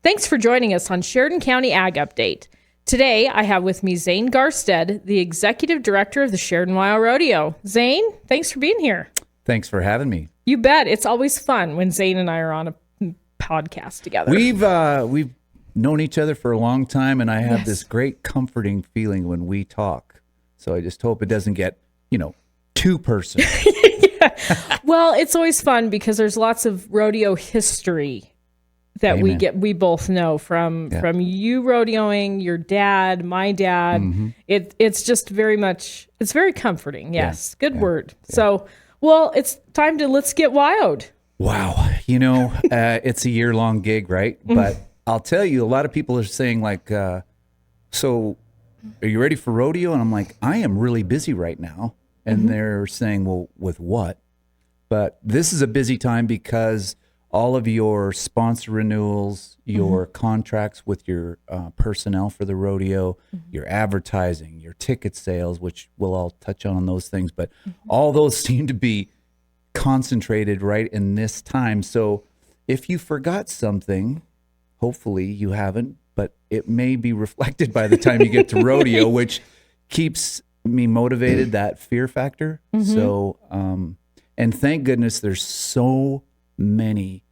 Thanks for joining us on Sheridan County Ag Update. Today, I have with me Zane Garstad, the Executive Director of the Sheridan Wild Rodeo. Zane, thanks for being here. Thanks for having me. You bet. It's always fun when Zane and I are on a podcast together. We've known each other for a long time, and I have this great comforting feeling when we talk. So I just hope it doesn't get, too personal. Well, it's always fun because there's lots of rodeo history that Amen. we both know from you rodeoing, your dad, my dad. Mm-hmm. It's just very comforting. Yes. Good word. Yeah. So, well, it's time to let's get wild. Wow. It's a year-long gig, right? But I'll tell you, a lot of people are saying so are you ready for rodeo? And I'm like, I am really busy right now. And they're saying, well, with what? But this is a busy time because all of your sponsor renewals, your contracts with your personnel for the rodeo, your advertising, your ticket sales, which we'll all touch on those things, but all those seem to be concentrated right in this time. So if you forgot something, hopefully you haven't, but it may be reflected by the time you get to rodeo, which keeps me motivated, that fear factor. So, and thank goodness there's so many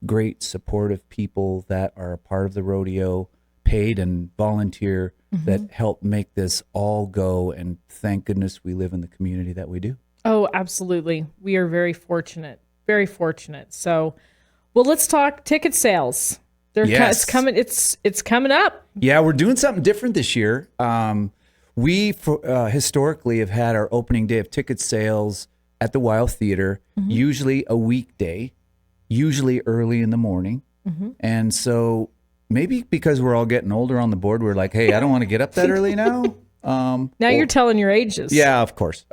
great supportive people that are a part of the rodeo, paid and volunteer, that help make this all go. And thank goodness we live in the community that we do. Oh, absolutely. We are very fortunate. Very fortunate. So, well, let's talk ticket sales. It's coming up. Yeah, we're doing something different this year. We historically have had our opening day of ticket sales at the Wild Theater, usually a weekday, usually early in the morning. And so maybe because we're all getting older on the board, we're like, hey, I don't want to get up that early now. You're telling your ages. Yeah, of course.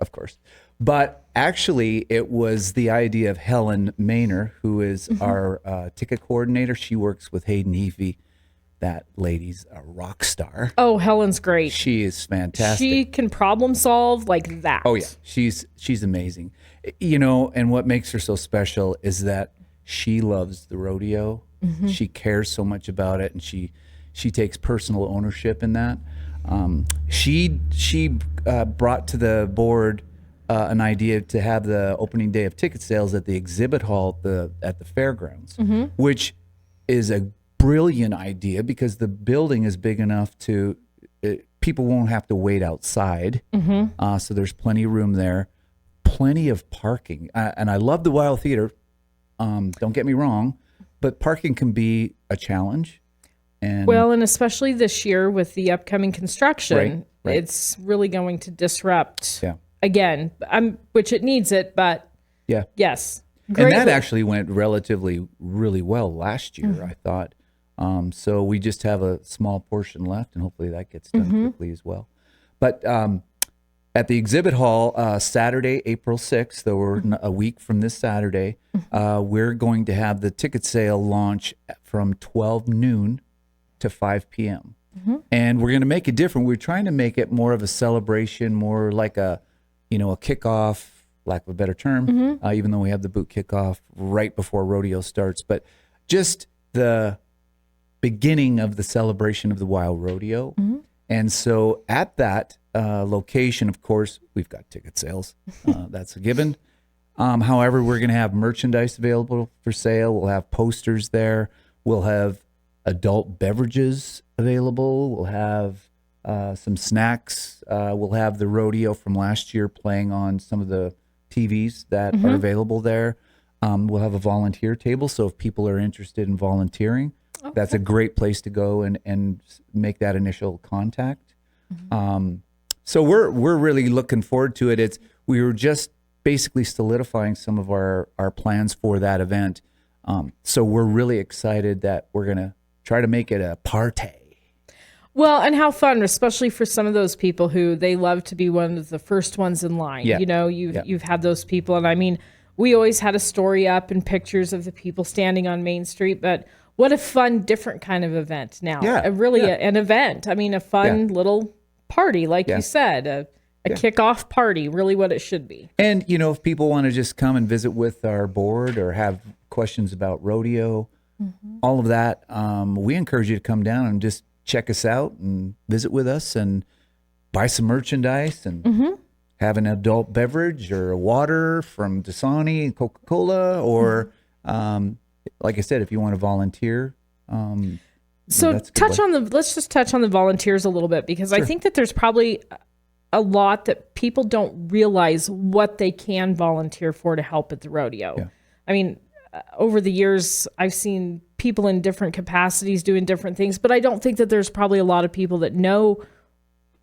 But actually, it was the idea of Helen Maynor, who is our ticket coordinator. She works with Hayden Heafy. That lady's a rock star. Oh, Helen's great. She is fantastic. She can problem solve like that. Oh, yeah. She's amazing. And what makes her so special is that she loves the rodeo. She cares so much about it, and she takes personal ownership in that. She brought to the board an idea to have the opening day of ticket sales at the exhibit hall at the fairgrounds, which is a brilliant idea because the building is big enough people won't have to wait outside. So there's plenty of room there, plenty of parking. And I love the Wild Theater. Don't get me wrong, but parking can be a challenge. And especially this year with the upcoming construction, right. It's really going to disrupt again, which it needs it, but yes. And that actually went relatively really well last year, I thought. So we just have a small portion left, and hopefully that gets done quickly as well. But at the exhibit hall, Saturday, April 6th, though we're a week from this Saturday, we're going to have the ticket sale launch from 12 noon to 5 p.m. And we're going to make it different. We're trying to make it more of a celebration, more like a kickoff, lack of a better term, even though we have the boot kickoff right before rodeo starts. But just the beginning of the celebration of the Wild Rodeo. And so at that location, of course, we've got ticket sales. That's a given. However, we're going to have merchandise available for sale. We'll have posters there. We'll have adult beverages available. We'll have some snacks. We'll have the rodeo from last year playing on some of the TVs that are available there. We'll have a volunteer table. So if people are interested in volunteering, that's a great place to go and make that initial contact. So we're really looking forward to it. We were just basically solidifying some of our plans for that event. So we're really excited that we're going to try to make it a party. Well, and how fun, especially for some of those people who they love to be one of the first ones in line. Yeah. You've had those people. And I mean, we always had a story up and pictures of the people standing on Main Street, but what a fun, different kind of event now. Yeah. An event. I mean, a fun little party, like you said, a kickoff party, really what it should be. And, if people want to just come and visit with our board or have questions about rodeo, all of that. We encourage you to come down and just check us out and visit with us and buy some merchandise and have an adult beverage or a water from Dasani and Coca-Cola, or like I said, if you want to volunteer. So let's just touch on the volunteers a little bit, because I think that there's probably a lot that people don't realize what they can volunteer for to help at the rodeo. Yeah. I mean, over the years, I've seen people in different capacities doing different things, but I don't think that there's probably a lot of people that know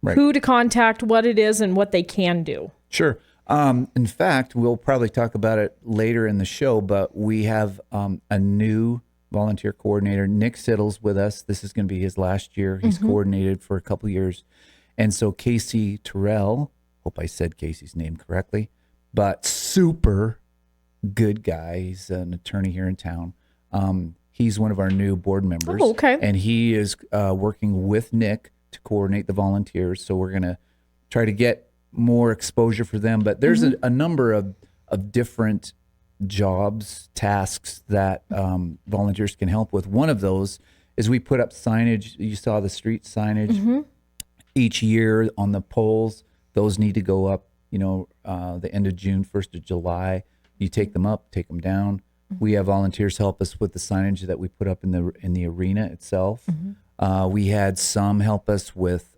who to contact, what it is, and what they can do. Sure. In fact, we'll probably talk about it later in the show, but we have a new volunteer coordinator, Nick Siddle's with us. This is going to be his last year. He's coordinated for a couple years. And so Casey Terrell, hope I said Casey's name correctly, but super good guy. He's an attorney here in town. He's one of our new board members. Oh, okay. And he is working with Nick to coordinate the volunteers. So we're going to try to get more exposure for them. But there's a number of different jobs, tasks that volunteers can help with. One of those is we put up signage. You saw the street signage each year on the poles. Those need to go up, the end of June, 1st of July. You take them up, take them down. We have volunteers help us with the signage that we put up in the arena itself. We had some help us with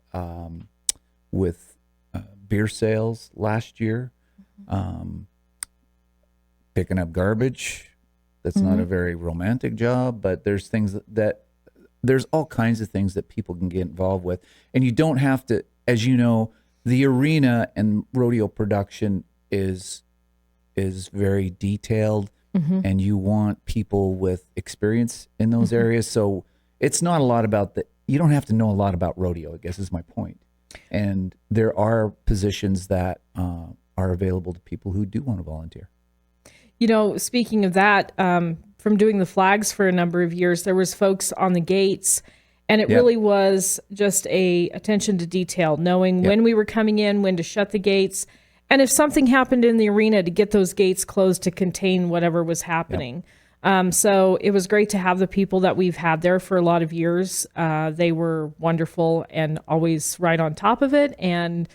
beer sales last year. Picking up garbage. That's not a very romantic job, but there's there's all kinds of things that people can get involved with. And you don't have to, as you know, the arena and rodeo production is very detailed, and you want people with experience in those areas. So it's not a lot about you don't have to know a lot about rodeo, I guess is my point. And there are positions that are available to people who do want to volunteer. Speaking of that, from doing the flags for a number of years, there was folks on the gates, and it really was just a attention to detail, knowing when we were coming in, when to shut the gates, and if something happened in the arena, to get those gates closed to contain whatever was happening. So it was great to have the people that we've had there for a lot of years. They were wonderful and always right on top of it, and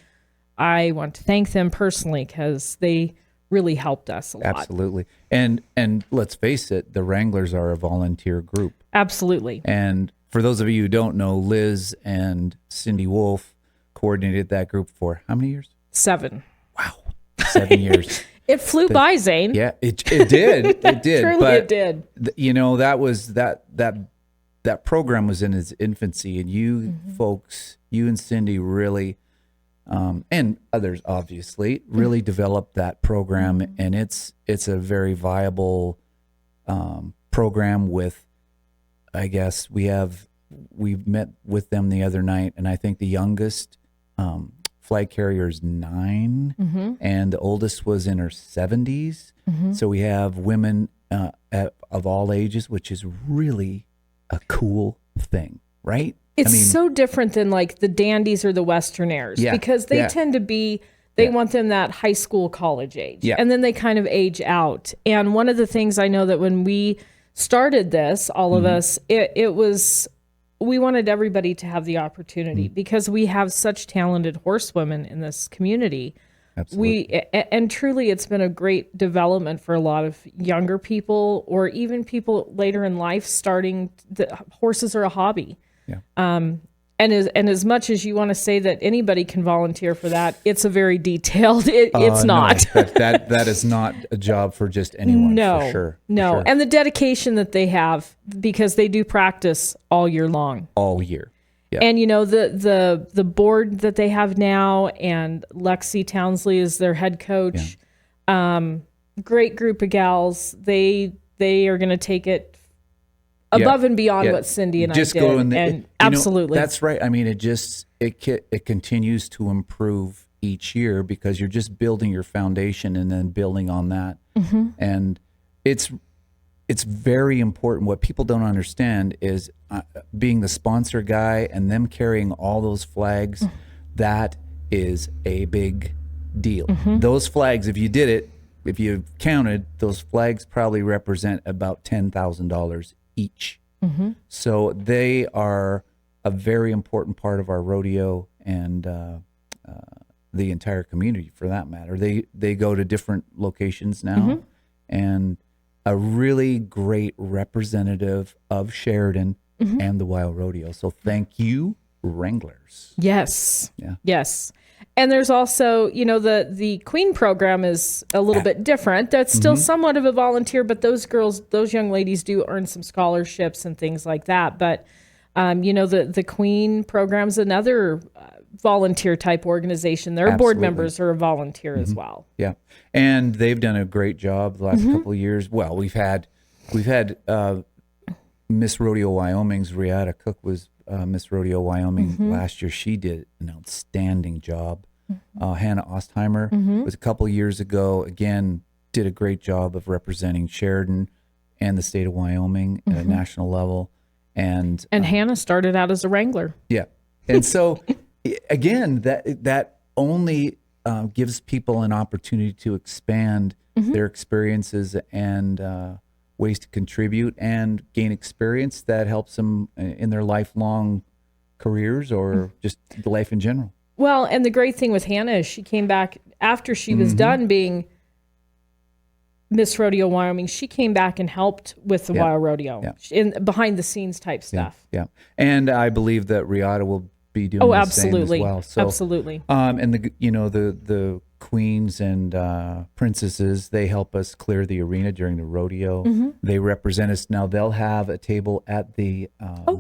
I want to thank them personally because they really helped us a lot. Absolutely. And let's face it, the Wranglers are a volunteer group. Absolutely. And for those of you who don't know, Liz and Cindy Wolf coordinated that group for how many years? 7. Wow. 7 years. It flew by, Zane. Yeah, it did. It did. Truly, but, it did. That was that program was in its infancy, and you folks, you and Cindy really and others obviously really developed that program, and it's a very viable program. With, I guess we met with them the other night, and I think the youngest flag carrier is 9, and the oldest was in her 70s. So we have women of all ages, which is really a cool thing, right? It's so different than like the dandies or the westernaires, because they tend to be, they want them that high school, college age, and then they kind of age out. And one of the things I know that when we started this, all of us, it was, we wanted everybody to have the opportunity because we have such talented horsewomen in this community. Absolutely. And truly, it's been a great development for a lot of younger people, or even people later in life starting. Horses are a hobby. And as much as you want to say that anybody can volunteer for that, it's a very detailed. It's not. No, that is not a job for just anyone. No, for sure. No, for sure. And the dedication that they have, because they do practice all year long. All year. Yeah. And the board that they have now, and Lexi Townsley is their head coach. Great group of gals. They are going to take it above and beyond what Cindy and just I did. Go in and absolutely. That's right. I mean, it continues to improve each year because you're just building your foundation and then building on that. And it's very important. What people don't understand is being the sponsor guy and them carrying all those flags, that is a big deal. Those flags, if you counted, those flags probably represent about $10,000 each. So they are a very important part of our rodeo and the entire community, for that matter. They go to different locations now, and a really great representative of Sheridan and the Wild Rodeo. So thank you, Wranglers. Yes. Yeah. Yes. And there's also, the Queen program is a little bit different. That's still somewhat of a volunteer, but those young ladies do earn some scholarships and things like that. But, the Queen program's another volunteer type organization. Their board members are a volunteer as well. Yeah. And they've done a great job the last couple of years. Well, we've had Miss Rodeo Wyoming's Riata Cook was Miss Rodeo Wyoming last year. She did an outstanding job. Hannah Ostheimer was a couple of years ago. Again, did a great job of representing Sheridan and the state of Wyoming at a national level. And Hannah started out as a wrangler. Yeah. And so, again, that only gives people an opportunity to expand their experiences and ways to contribute and gain experience that helps them in their lifelong careers or just life in general. Well, and the great thing with Hannah is she came back after she was done being Miss Rodeo Wyoming. She came back and helped with the Wild Rodeo in behind the scenes type stuff. Yeah. And I believe that Riata will be doing the same as well. So, absolutely. And the queens and princesses, they help us clear the arena during the rodeo. They represent us. Now they'll have a table at the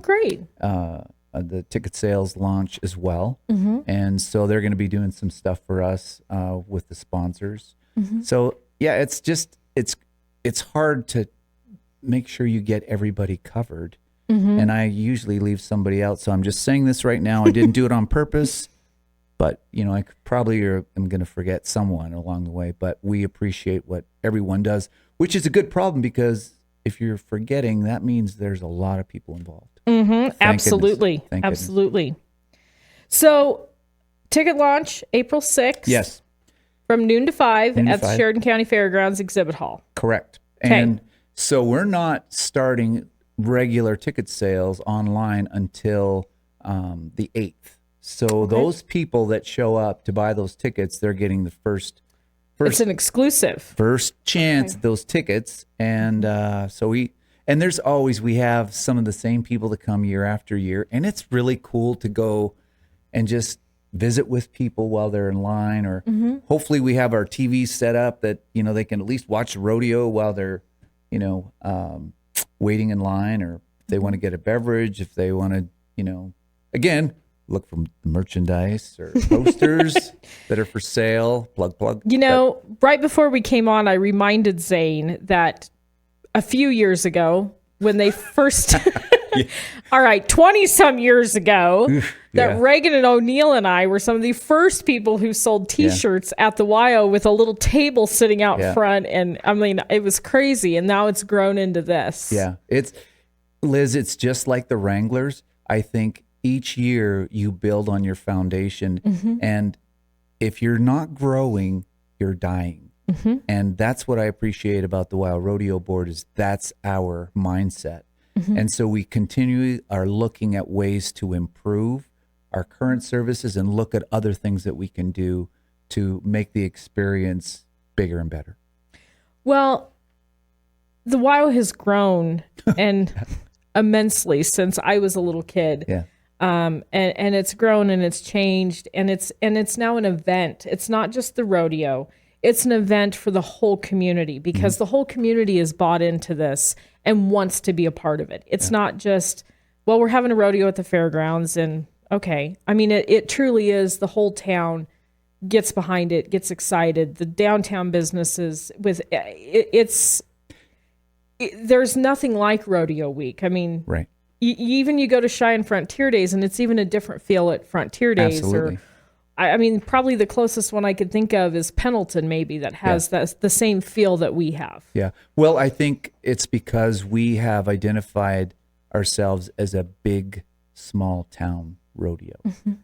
great. The ticket sales launch as well. And so they're going to be doing some stuff for us with the sponsors. So yeah, it's hard to make sure you get everybody covered. And I usually leave somebody out. So I'm just saying this right now. I didn't do it on purpose, but I probably am going to forget someone along the way. But we appreciate what everyone does, which is a good problem, because if you're forgetting, that means there's a lot of people involved. Absolutely. Absolutely. So ticket launch April 6th. Yes. From noon to 5 at the Sheridan County Fairgrounds Exhibit Hall. Correct. And so we're not starting regular ticket sales online until the 8th. So those people that show up to buy those tickets, they're getting the first it's an exclusive first chance at those tickets. And we have some of the same people that come year after year, and it's really cool to go and just visit with people while they're in line, or hopefully we have our TVs set up that they can at least watch the rodeo while they're waiting in line, or if they want to get a beverage, if they want to again look for merchandise or posters that are for sale. Plug. Right before we came on, I reminded Zane that a few years ago when they first all right, 20 some years ago, that Reagan and O'Neill and I were some of the first people who sold T-shirts at the YO with a little table sitting out front. And I mean, it was crazy. And now it's grown into this. Yeah. Liz, it's just like the Wranglers. I think each year you build on your foundation. And if you're not growing, you're dying. And that's what I appreciate about the Wild Rodeo Board, is that's our mindset. And so we continually are looking at ways to improve our current services and look at other things that we can do to make the experience bigger and better. Well, the WIO has grown and immensely since I was a little kid. Yeah. And it's grown and it's changed, and it's now an event. It's not just the rodeo. It's an event for the whole community, because the whole community is bought into this and wants to be a part of it. It's not just, well, we're having a rodeo at the fairgrounds and okay. I mean, it truly is, the whole town gets behind it, gets excited. The downtown businesses there's nothing like Rodeo Week. I mean, right. You go to Cheyenne Frontier Days, and it's even a different feel at Frontier Days. Absolutely. I mean, probably the closest one I could think of is Pendleton, maybe, that has the same feel that we have. Yeah. Well, I think it's because we have identified ourselves as a big, small town rodeo.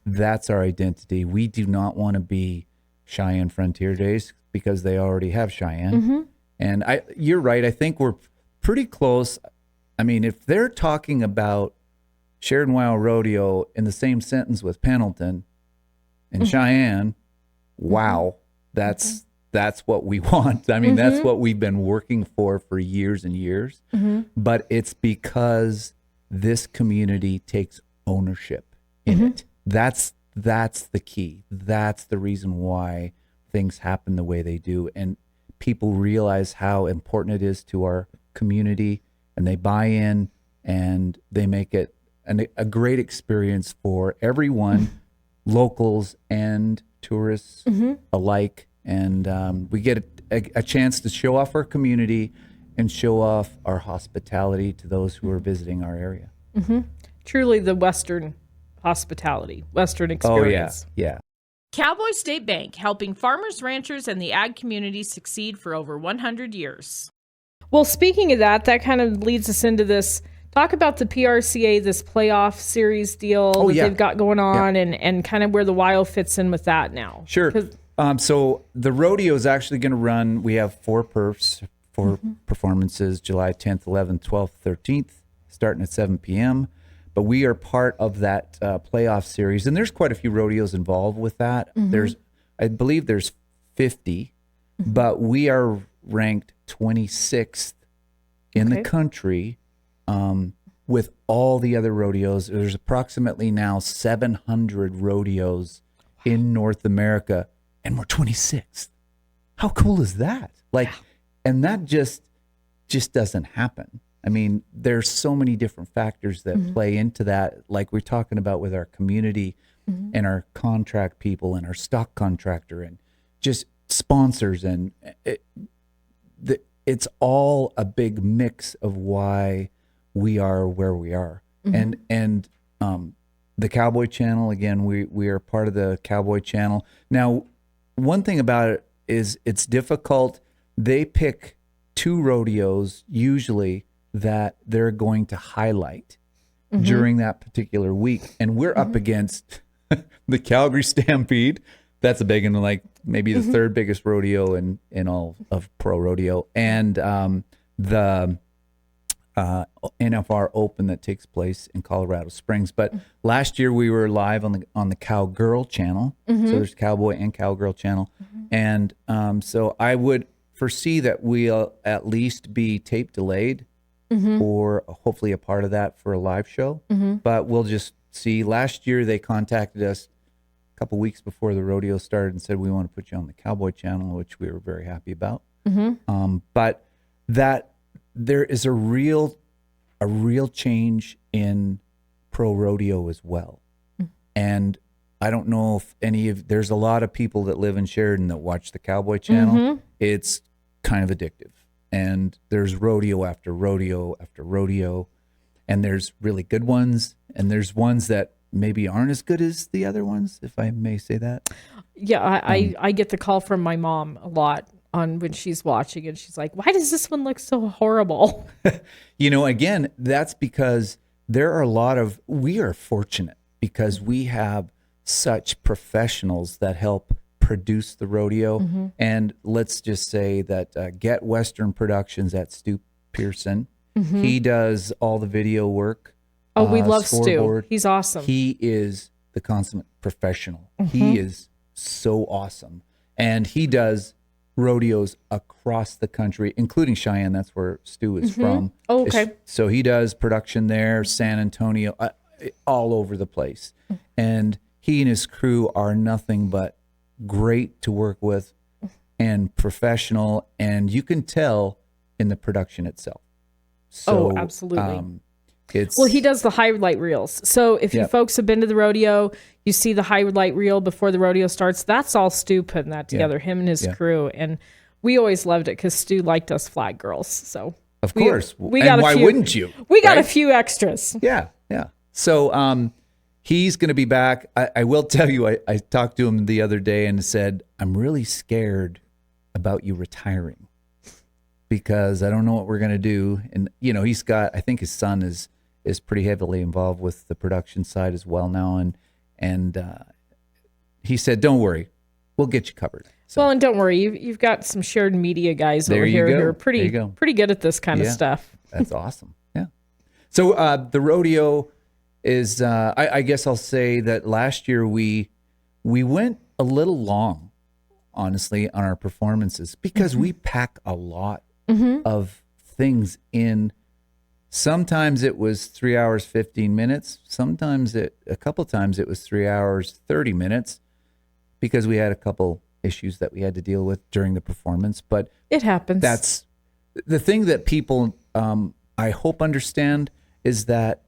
That's our identity. We do not want to be Cheyenne Frontier Days, because they already have Cheyenne. And you're right. I think we're pretty close. I mean, if they're talking about Sheridan Rodeo in the same sentence with Pendleton and Cheyenne, wow, that's what we want. I mean, that's what we've been working for years and years. But it's because this community takes ownership in it. That's the key. That's the reason why things happen the way they do. And people realize how important it is to our community, and they buy in, and they make it a great experience for everyone, locals and tourists alike. And we get a chance to show off our community and show off our hospitality to those who are visiting our area. Truly the Western hospitality, Western experience. Oh, yeah. Cowboy State Bank, helping farmers, ranchers, and the ag community succeed for over 100 years. Well, speaking of that kind of leads us into this. Talk about the PRCA, this playoff series deal that they've got going on, and kind of where the Wild fits in with that now. Sure. So the rodeo is actually going to run. We have 4 perfs, 4 performances, July 10th, 11th, 12th, 13th, starting at 7 p.m. But we are part of that playoff series, and there's quite a few rodeos involved with that. I believe there's 50, but we are ranked 26th in the country with all the other rodeos. There's approximately now 700 rodeos in North America, and we're 26th. How cool is that? And that just doesn't happen. I mean, there's so many different factors that play into that, like we're talking about with our community and our contract people and our stock contractor and just sponsors. And it's all a big mix of why we are where we are. And the Cowboy Channel, again, we are part of the Cowboy Channel. Now, one thing about it is it's difficult. They pick 2 rodeos usually that they're going to highlight during that particular week. And we're up against the Calgary Stampede. That's a big one, like maybe the 3rd biggest rodeo in all of pro rodeo. And the NFR Open that takes place in Colorado Springs. But last year we were live on the Cowgirl channel. So there's Cowboy and Cowgirl channel. And so I would foresee that we'll at least be tape delayed or hopefully a part of that for a live show. But we'll just see. Last year they contacted us a couple weeks before the rodeo started and said, we want to put you on the Cowboy channel, which we were very happy about. But that there is a real change in pro rodeo as well. And I don't know if there's a lot of people that live in Sheridan that watch the Cowboy channel. It's kind of addictive. And there's rodeo after rodeo after rodeo. And there's really good ones. And there's ones that maybe aren't as good as the other ones, if I may say that. Yeah, I get the call from my mom a lot on when she's watching, and she's like, why does this one look so horrible? Again, that's because there are we are fortunate because we have such professionals that help produce the rodeo. And let's just say that Get Western Productions at Stu Pearson, he does all the video work. Oh, we love Stu. He's awesome. He is the consummate professional. He is so awesome. And he does rodeos across the country, including Cheyenne. That's where Stu is from. Oh, okay. So he does production there, San Antonio, all over the place. And he and his crew are nothing but great to work with and professional. And you can tell in the production itself. So, absolutely. He does the highlight reels. So if you folks have been to the rodeo, you see the highlight reel before the rodeo starts. That's all Stu putting that together, him and his crew. And we always loved it because Stu liked us flag girls. So of course. We got why wouldn't you? We got a few extras. Yeah. So he's going to be back. I will tell you, I talked to him the other day and said, I'm really scared about you retiring because I don't know what we're going to do. And, I think his son is pretty heavily involved with the production side as well now. And he said, don't worry, we'll get you covered. So, well, and don't worry, you've got some shared media guys over here who are pretty good at this kind of stuff. That's awesome. Yeah. So the rodeo is, I guess I'll say that last year we went a little long, honestly, on our performances because we pack a lot of things in. Sometimes it was 3 hours, 15 minutes. Sometimes a couple times it was 3 hours, 30 minutes because we had a couple issues that we had to deal with during the performance. But it happens. That's the thing that people, I hope, understand is that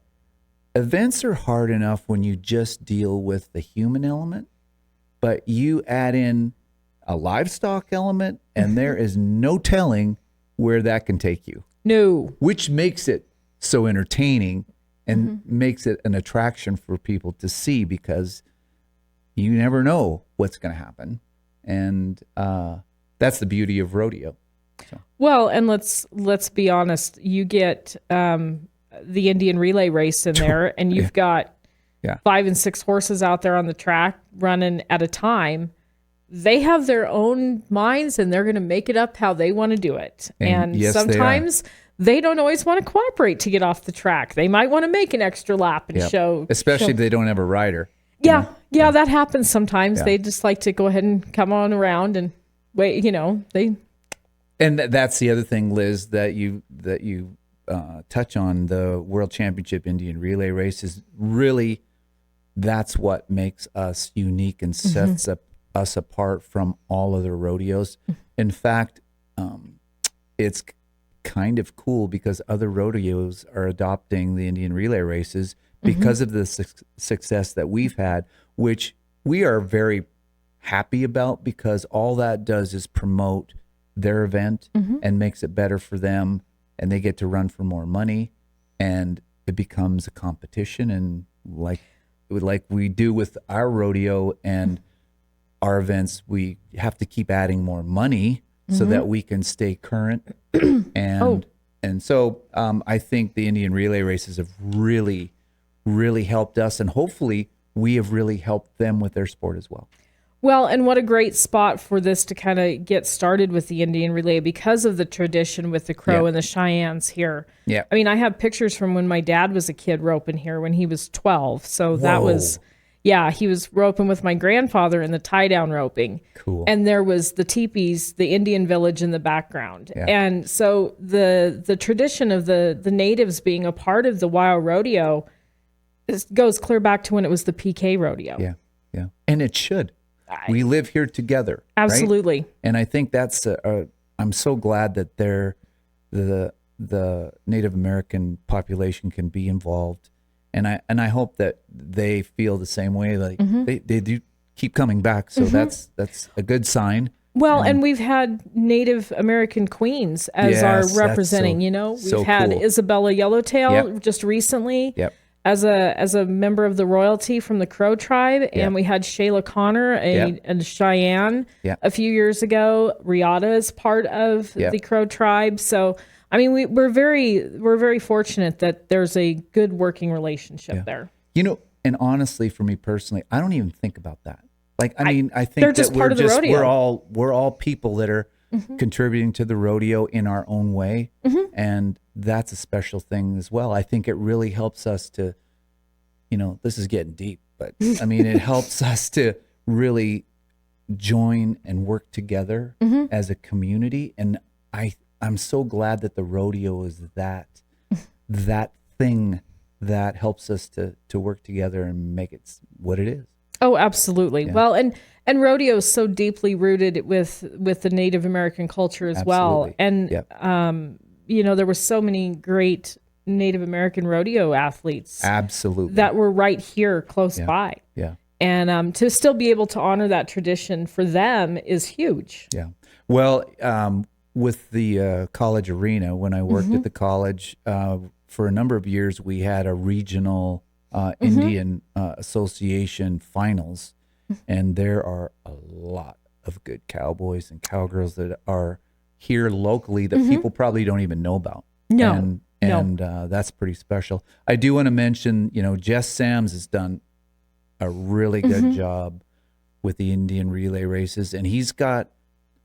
events are hard enough when you just deal with the human element, but you add in a livestock element, and there is no telling where that can take you. No. Which makes it so entertaining and makes it an attraction for people to see because you never know what's going to happen. And that's the beauty of rodeo. So. Well, and let's be honest. You get the Indian relay race in there, and you've got 5 and 6 horses out there on the track running at a time. They have their own minds, and they're going to make it up how they want to do it. And yes, sometimes they don't always want to cooperate to get off the track. They might want to make an extra lap and show. Especially if they don't have a rider. Yeah, that happens sometimes. Yeah. They just like to go ahead and come on around and wait. And that's the other thing, Liz, that you touch on. The World Championship Indian Relay race is really, that's what makes us unique and sets us apart from all other rodeos. In fact, it's kind of cool because other rodeos are adopting the Indian relay races because of the success that we've had, which we are very happy about because all that does is promote their event and makes it better for them, and they get to run for more money, and it becomes a competition. And like we do with our rodeo and our events, we have to keep adding more money so that we can stay current. And so I think the Indian relay races have really, really helped us, and hopefully we have really helped them with their sport as well. Well, and what a great spot for this to kind of get started with the Indian relay because of the tradition with the Crow and the Cheyennes here. Yeah. I mean, I have pictures from when my dad was a kid roping here when he was 12. So that was, he was roping with my grandfather in the tie-down roping. Cool. And there was the teepees, the Indian village in the background. Yeah. And so the tradition of the natives being a part of the wild rodeo goes clear back to when it was the PK rodeo. Yeah, yeah. And it should. We live here together. Absolutely. Right? And I think that's I'm so glad that the Native American population can be involved. And I hope that they feel the same way. Like they do keep coming back. So that's a good sign. Well, and we've had Native American queens as our representing, we've had cool. Isabella Yellowtail just recently. Yep. As a member of the royalty from the Crow tribe, and we had Shayla Connor, a Cheyenne, a few years ago. Riata is part of the Crow tribe, so I mean we're very fortunate that there's a good working relationship there. And honestly, for me personally, I don't even think about that. Like, I think they're just part of the rodeo. We're all people that are contributing to the rodeo in our own way, and that's a special thing as well. I think it really helps us to, this is getting deep, but I mean, it helps us to really join and work together as a community. And I'm so glad that the rodeo is that thing that helps us to work together and make it what it is. Oh, absolutely. Yeah. Well, and rodeo is so deeply rooted with the Native American culture as well. And, there were so many great Native American rodeo athletes. Absolutely. That were right here close by. Yeah. And to still be able to honor that tradition for them is huge. Yeah. Well, with the college arena, when I worked at the college, for a number of years, we had a regional Indian Association finals, and there are a lot of good cowboys and cowgirls that are here locally that people probably don't even know about. No, and that's pretty special. I do want to mention, Jess Sams has done a really good job with the Indian relay races, and he's got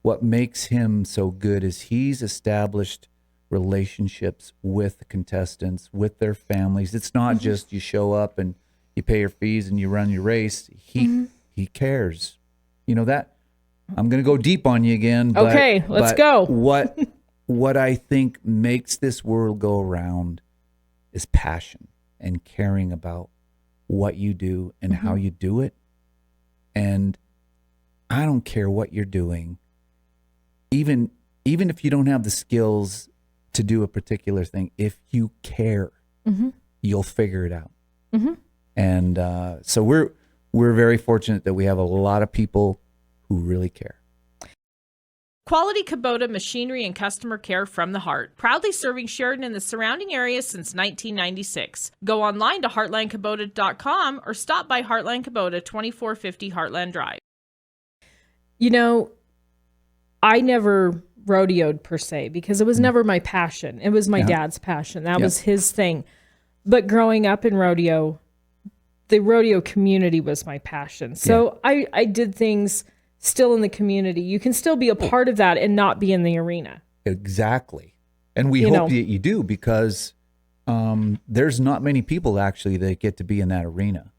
what makes him so good is he's established relationships with the contestants, with their families. It's not just you show up and you pay your fees and you run your race. He cares. You know that. I'm going to go deep on you again. But, okay, let's go. What I think makes this world go around is passion and caring about what you do and how you do it. And I don't care what you're doing. Even if you don't have the skills to do a particular thing, if you care, you'll figure it out. And so we're very fortunate that we have a lot of people who really care. Quality Kubota machinery and customer care from the heart. Proudly serving Sheridan and the surrounding area since 1996. Go online to heartlandkubota.com or stop by Heartland Kubota, 2450 Heartland Drive. You know, I never rodeoed per se because it was never my passion. It was my dad's passion. That was his thing. But growing up in rodeo, the rodeo community was my passion. So I did things still in the community. You can still be a part of that and not be in the arena. Exactly. And we hope that you do, because there's not many people actually that get to be in that arena.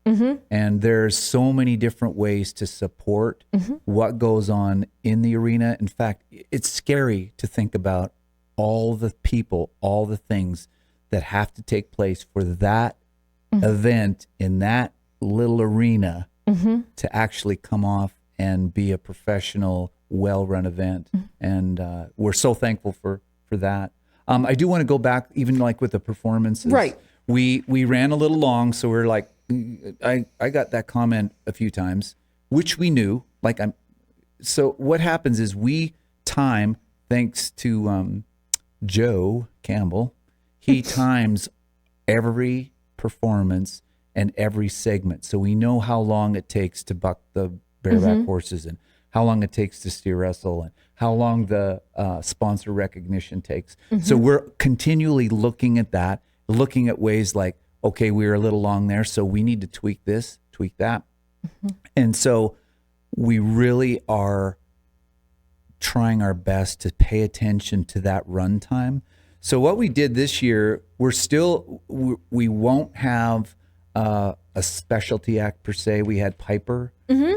And there's so many different ways to support what goes on in the arena. In fact, it's scary to think about all the people, all the things that have to take place for that event in that little arena to actually come off and be a professional, well-run event. And we're so thankful for that. I do want to go back, even like with the performances. Right. We ran a little long, so we're like, I got that comment a few times, which we knew. So what happens is thanks to Joe Campbell, he times every performance and every segment. So we know how long it takes to buck the bareback horses, and how long it takes to steer wrestle, and how long the sponsor recognition takes. So we're continually looking at that, looking at ways like, okay, we were a little long there, so we need to tweak this, tweak that. And so we really are trying our best to pay attention to that runtime. So what we did this year, we won't have a specialty act per se. We had Piper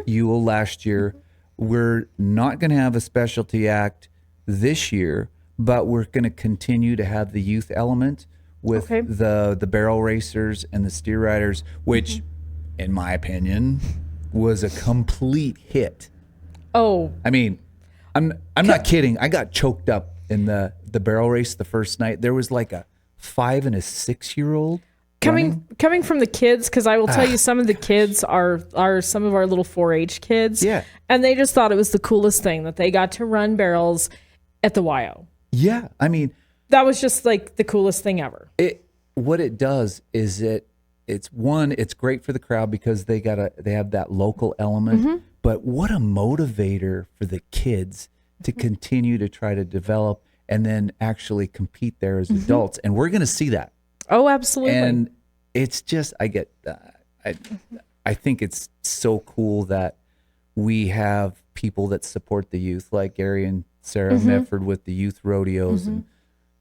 Ewell last year. We're not going to have a specialty act this year, but we're going to continue to have the youth element with the barrel racers and the steer riders, which, in my opinion, was a complete hit. Oh, I mean, I'm not kidding. I got choked up in the barrel race the first night. There was like a 5 and a 6-year-old. Coming from the kids, because I will tell you, some of the kids are some of our little 4-H kids. Yeah. And they just thought it was the coolest thing that they got to run barrels at the YO. Yeah. I mean, that was just like the coolest thing ever. What it does is it's great for the crowd because they have that local element, but what a motivator for the kids to continue to try to develop and then actually compete there as adults. And we're going to see that. Oh, absolutely. And it's just, I think it's so cool that we have people that support the youth, like Gary and Sarah Medford with the youth rodeos and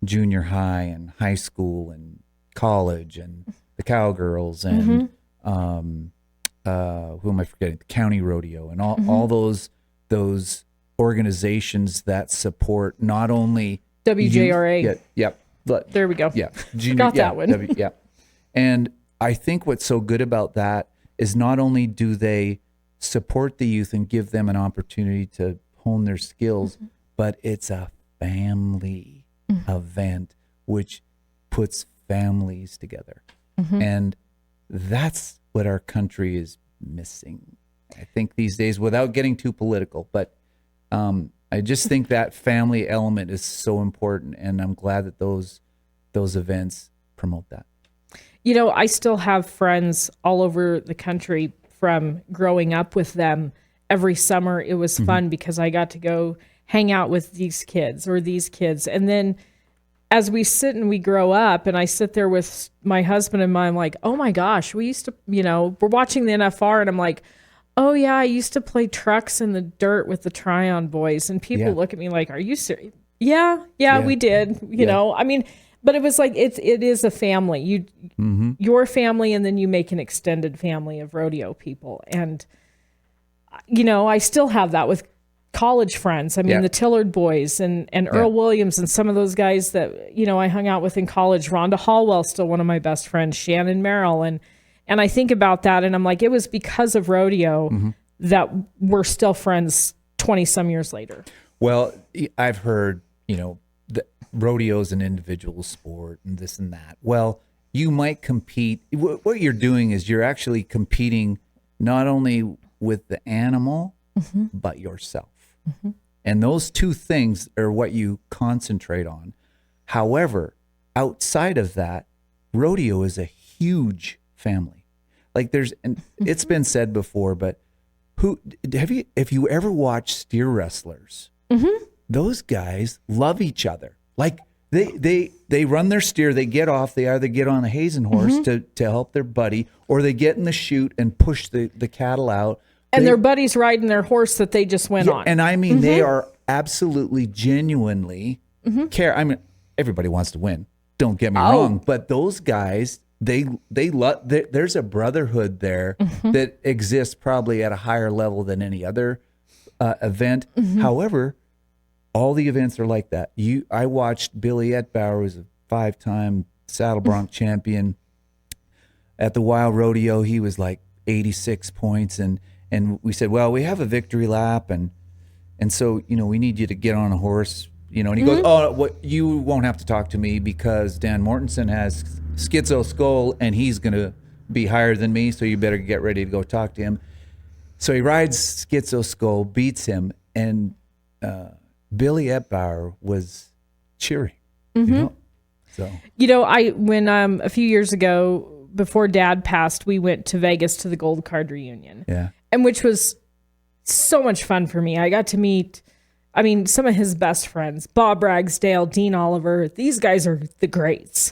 junior high and high school and college and the Cowgirls and who am I forgetting? The county rodeo and all those organizations that support not only WJRA. But there we go. Yeah. Got that one. And I think what's so good about that is not only do they support the youth and give them an opportunity to hone their skills, but it's a family event which puts families together. And that's what our country is missing, I think, these days, without getting too political. But I just think that family element is so important, and I'm glad that those events promote that. You know, I still have friends all over the country from growing up with them. Every summer it was fun because I got to go hang out with these kids. And then as we sit and we grow up and I sit there with my husband and I'm like, oh my gosh, we used to, we're watching the NFR and I'm like, oh yeah, I used to play trucks in the dirt with the Tryon boys. And people look at me like, are you serious? Yeah, we did. You know, I mean, but it was like it is a family. Your family, and then you make an extended family of rodeo people. And you know, I still have that with college friends. I mean, the Tillard boys and Earl Williams and some of those guys that, you know, I hung out with in college. Rhonda Hallwell's still one of my best friends, Shannon Merrill. And I think about that and I'm like, it was because of rodeo that we're still friends 20 some years later. Well, I've heard, you know, the rodeo is an individual sport and this and that. Well, you might compete. What you're doing is you're actually competing not only with the animal, but yourself. And those two things are what you concentrate on. However, outside of that, rodeo is a huge family. Like and it's been said before, but if you ever watched steer wrestlers, those guys love each other. Like they run their steer, they get off, they either get on a hazing horse to help their buddy, or they get in the chute and push the cattle out. And their buddies riding their horse that they just went on. And I mean, they are absolutely genuinely care. I mean, everybody wants to win. Don't get me wrong, but those guys, they love. There's a brotherhood there that exists probably at a higher level than any other event. However, all the events are like that. I watched Billy Etbauer, who's a 5-time saddle bronc champion at the Wild Rodeo. He was like 86 points and we said, well, we have a victory lap, and so, you know, we need you to get on a horse, you know. And he goes, oh, you won't have to talk to me because Dan Mortensen has Schizo Skull, and he's going to be higher than me, so you better get ready to go talk to him. So he rides Schizo Skull, beats him, and Billy Etbauer was cheering, you know. So, you know, when a few years ago, before Dad passed, we went to Vegas to the Gold Card reunion. Yeah. And which was so much fun for me. I got to meet, I mean, some of his best friends, Bob Ragsdale, Dean Oliver. These guys are the greats.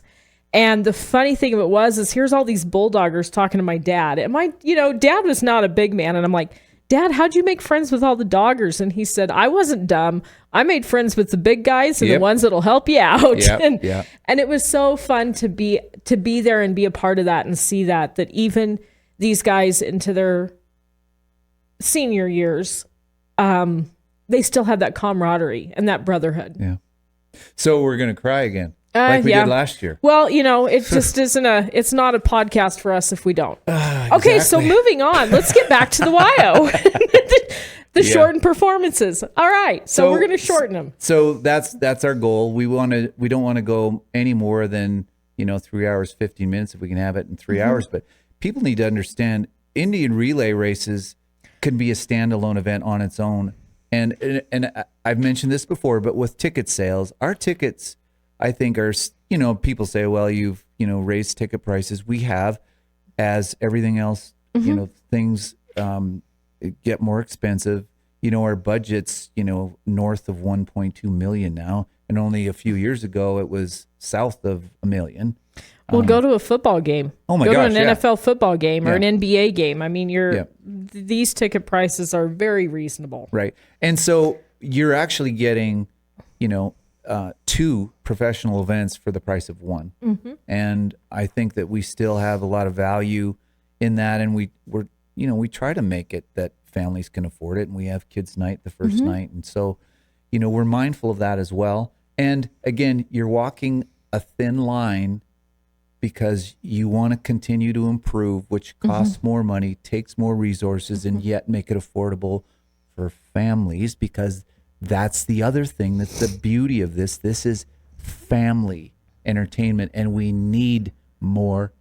And the funny thing of it is here's all these bulldoggers talking to my dad. And Dad was not a big man. And I'm like, Dad, how'd you make friends with all the doggers? And he said, I wasn't dumb. I made friends with the big guys and the ones that'll help you out. And it was so fun to be there and be a part of that and see that even these guys into their senior years, they still have that camaraderie and that brotherhood. Yeah. So we're going to cry again. Like we did last year. Well, you know, it just it's not a podcast for us if we don't. Okay, so moving on. Let's get back to the YO. the shortened performances. All right. So we're going to shorten them. So that's our goal. We don't want to go any more than, 3 hours, 15 minutes if we can have it in 3 hours. But people need to understand Indian relay races can be a standalone event on its own. And I've mentioned this before, but with ticket sales, our tickets, I think, are, people say, well, you've, raised ticket prices. We have, as everything else, things get more expensive. Our budget's, north of 1.2 million now. And only a few years ago, it was south of $1 million. Well, go to a football game. Oh my gosh! Go to an NFL football game or an NBA game. I mean, these ticket prices are very reasonable. Right. And so you're actually getting, 2 professional events for the price of one. And I think that we still have a lot of value in that. And we try to make it that families can afford it. And we have kids' night the first night. And so, we're mindful of that as well. And again, you're walking a thin line because you want to continue to improve, which costs more money, takes more resources, and yet make it affordable for families, because that's the other thing. That's the beauty of this. This is family entertainment, and we need more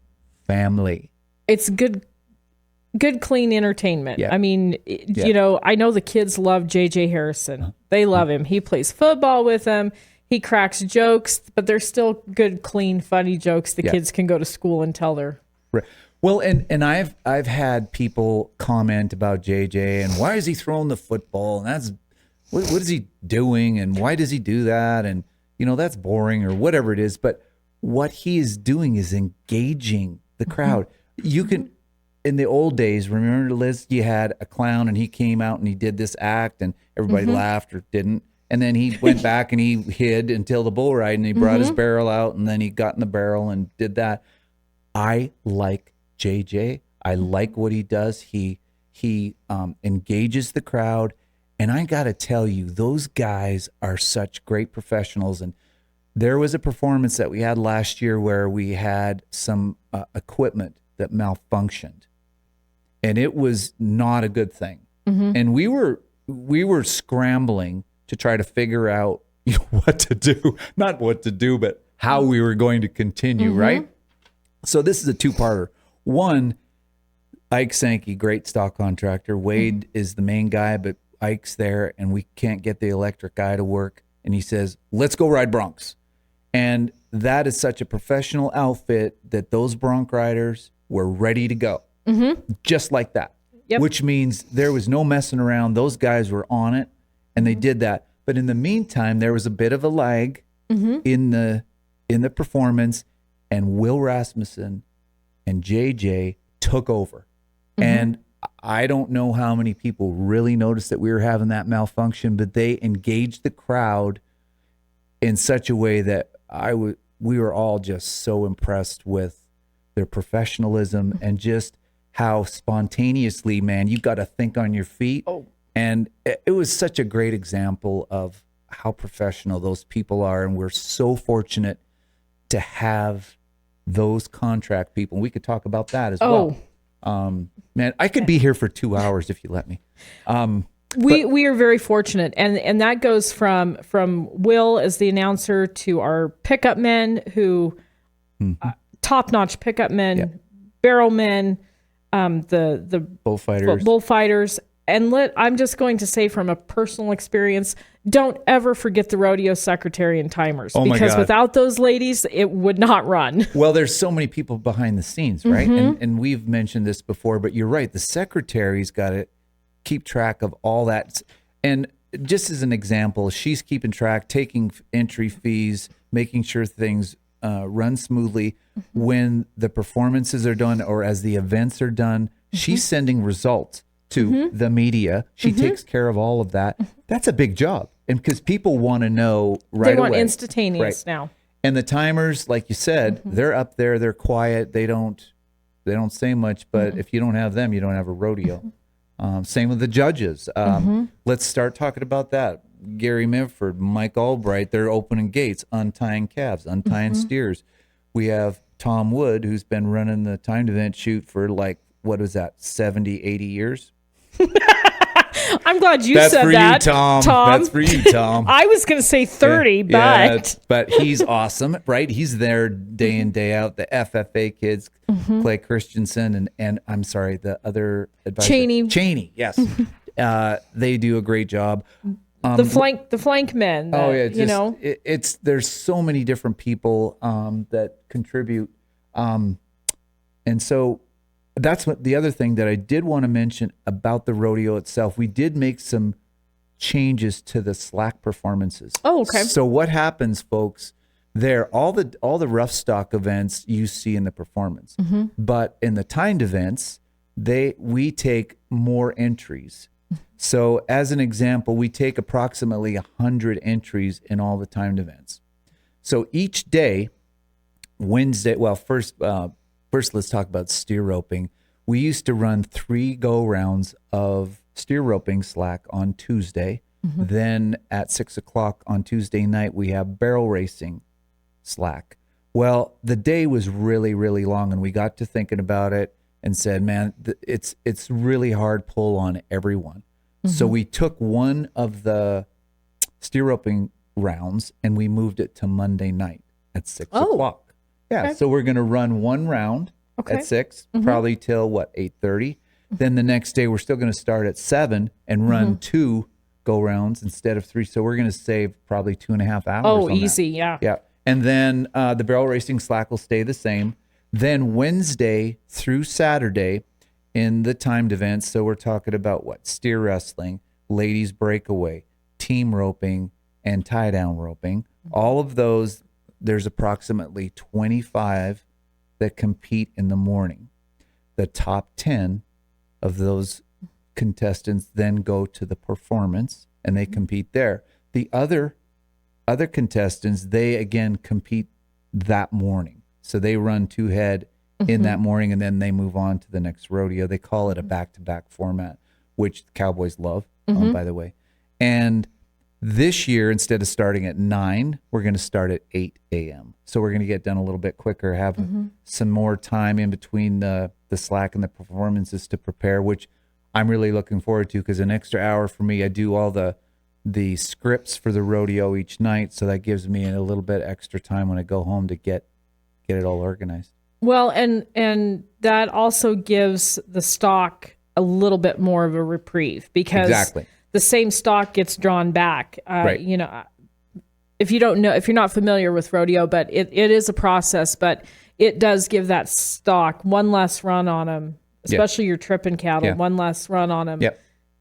family. It's good, clean entertainment. Yeah. I mean, I know the kids love J.J. Harrison. They love him. He plays football with them. He cracks jokes, but they're still good, clean, funny jokes the kids can go to school and tell their... Right. Well, and I've had people comment about JJ and why is he throwing the football, and that's what is he doing, and why does he do that, and that's boring or whatever it is. But what he is doing is engaging the crowd. You can, in the old days, remember, Liz, you had a clown and he came out and he did this act and everybody laughed or didn't. And then he went back and he hid until the bull ride, and he brought his barrel out, and then he got in the barrel and did that. I like JJ. I like what he does. He engages the crowd. And I got to tell you, those guys are such great professionals. And there was a performance that we had last year where we had some equipment that malfunctioned, and it was not a good thing. And we were scrambling to try to figure out what to do, not what to do, but how we were going to continue, right? So this is a two-parter. One, Ike Sankey, great stock contractor. Wade is the main guy, but Ike's there, and we can't get the electric guy to work. And he says, let's go ride broncs. And that is such a professional outfit that those bronc riders were ready to go. Just like that. Yep. Which means there was no messing around. Those guys were on it, and they did that. But in the meantime, there was a bit of a lag in the performance, and Will Rasmussen and JJ took over. And I don't know how many people really noticed that we were having that malfunction, but they engaged the crowd in such a way that we were all just so impressed with their professionalism and just how spontaneously, man, you got to think on your feet. And it was such a great example of how professional those people are. And we're so fortunate to have those contract people. We could talk about that as well. Man, I could be here for 2 hours if you let me. We are very fortunate, and that goes from Will as the announcer to our pickup men who top-notch pickup men, barrel men, the bullfighters. And I'm just going to say from a personal experience, don't ever forget the rodeo secretary and timers, because without those ladies, it would not run. Well, there's so many people behind the scenes, right? And we've mentioned this before, but you're right. The secretary's got to keep track of all that. And just as an example, she's keeping track, taking entry fees, making sure things run smoothly. When the performances are done or as the events are done, she's sending results to the media. She takes care of all of that. That's a big job. And because people want to know right away. They want instantaneous now. And the timers, like you said, they're up there, they're quiet, they don't say much, but if you don't have them, you don't have a rodeo. Same with the judges. Let's start talking about that. Gary Minford, Mike Albright, they're opening gates, untying calves, untying steers. We have Tom Wood, who's been running the timed event shoot for like, what is that, 70, 80 years? I'm glad you said that. That's for you, Tom. That's for you, Tom. I was going to say 30, but he's awesome, right? He's there day in, day out. The FFA kids, Clay Christensen, and I'm sorry, the other advisor. Cheney, yes. They do a great job. The flank men. There's so many different people that contribute. And so that's what the other thing that I did want to mention about the rodeo itself. We did make some changes to the slack performances. Oh, okay. So what happens, folks? There, all the rough stock events you see in the performance, but in the timed events, we take more entries. So as an example, we take approximately 100 entries in all the timed events. So each day, Wednesday. Well, first, let's talk about steer roping. We used to run 3 go-rounds of steer roping slack on Tuesday. Then at 6 o'clock on Tuesday night, we have barrel racing slack. Well, the day was really, really long, and we got to thinking about it and said, man, it's really hard pull on everyone. So we took one of the steer roping rounds and we moved it to Monday night at 6 o'clock. Yeah, okay. So we're going to run one round at 6, probably till 8:30. Then the next day we're still going to start at 7 and run 2 go rounds instead of 3. So we're going to save probably 2.5 hours. Oh, easy, yeah. Yeah, and then the barrel racing slack will stay the same. Then Wednesday through Saturday in the timed events. So we're talking about steer wrestling, ladies breakaway, team roping, and tie down roping. All of those. There's approximately 25 that compete in the morning. The top 10 of those contestants then go to the performance and they compete there. the other contestants, they again compete that morning. So they run 2-head in that morning, and then they move on to the next rodeo. They call it a back-to-back format, which the Cowboys love, by the way. And this year, instead of starting at 9, we're going to start at 8 a.m. So we're going to get done a little bit quicker, have some more time in between the slack and the performances to prepare, which I'm really looking forward to, because an extra hour for me, I do all the scripts for the rodeo each night, so that gives me a little bit extra time when I go home to get it all organized. Well, and that also gives the stock a little bit more of a reprieve, because the same stock gets drawn back. Right. You know, if you're not familiar with rodeo, but it is a process, but it does give that stock one less run on them, especially your tripping cattle, one less run on them. Yep.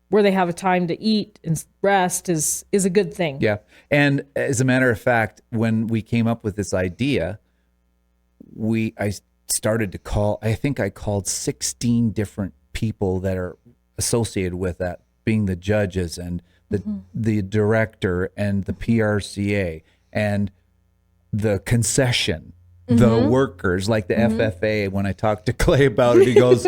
Where they have a time to eat and rest is a good thing. Yeah. And as a matter of fact, when we came up with this idea, I started to call, I think I called 16 different people that are associated with that, being the judges and the director and the PRCA and the concession, the workers, like the FFA. When I talked to Clay about it, he goes,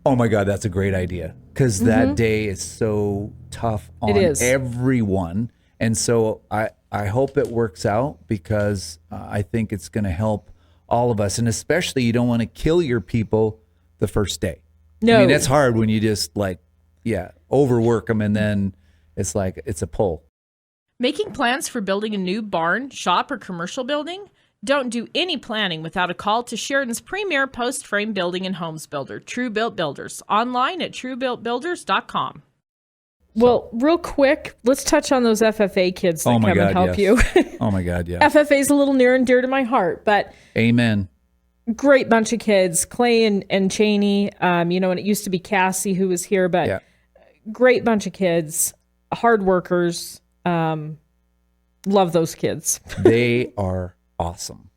oh my God, that's a great idea. Because that day is so tough on everyone. And so I hope it works out, because I think it's going to help all of us. And especially, you don't want to kill your people the first day. No. I mean, that's hard when you just overwork them, and then it's like it's a pull. Making plans for building a new barn, shop, or commercial building? Don't do any planning without a call to Sheridan's premier post-frame building and homes builder, True Built Builders, online at truebuiltbuilders.com. Well, real quick, let's touch on those FFA kids that come and help you. Oh my God, yeah. FFA is a little near and dear to my heart, but amen. Great bunch of kids, Clay and Cheney. And it used to be Cassie who was here, but great bunch of kids, hard workers. Love those kids. They are awesome.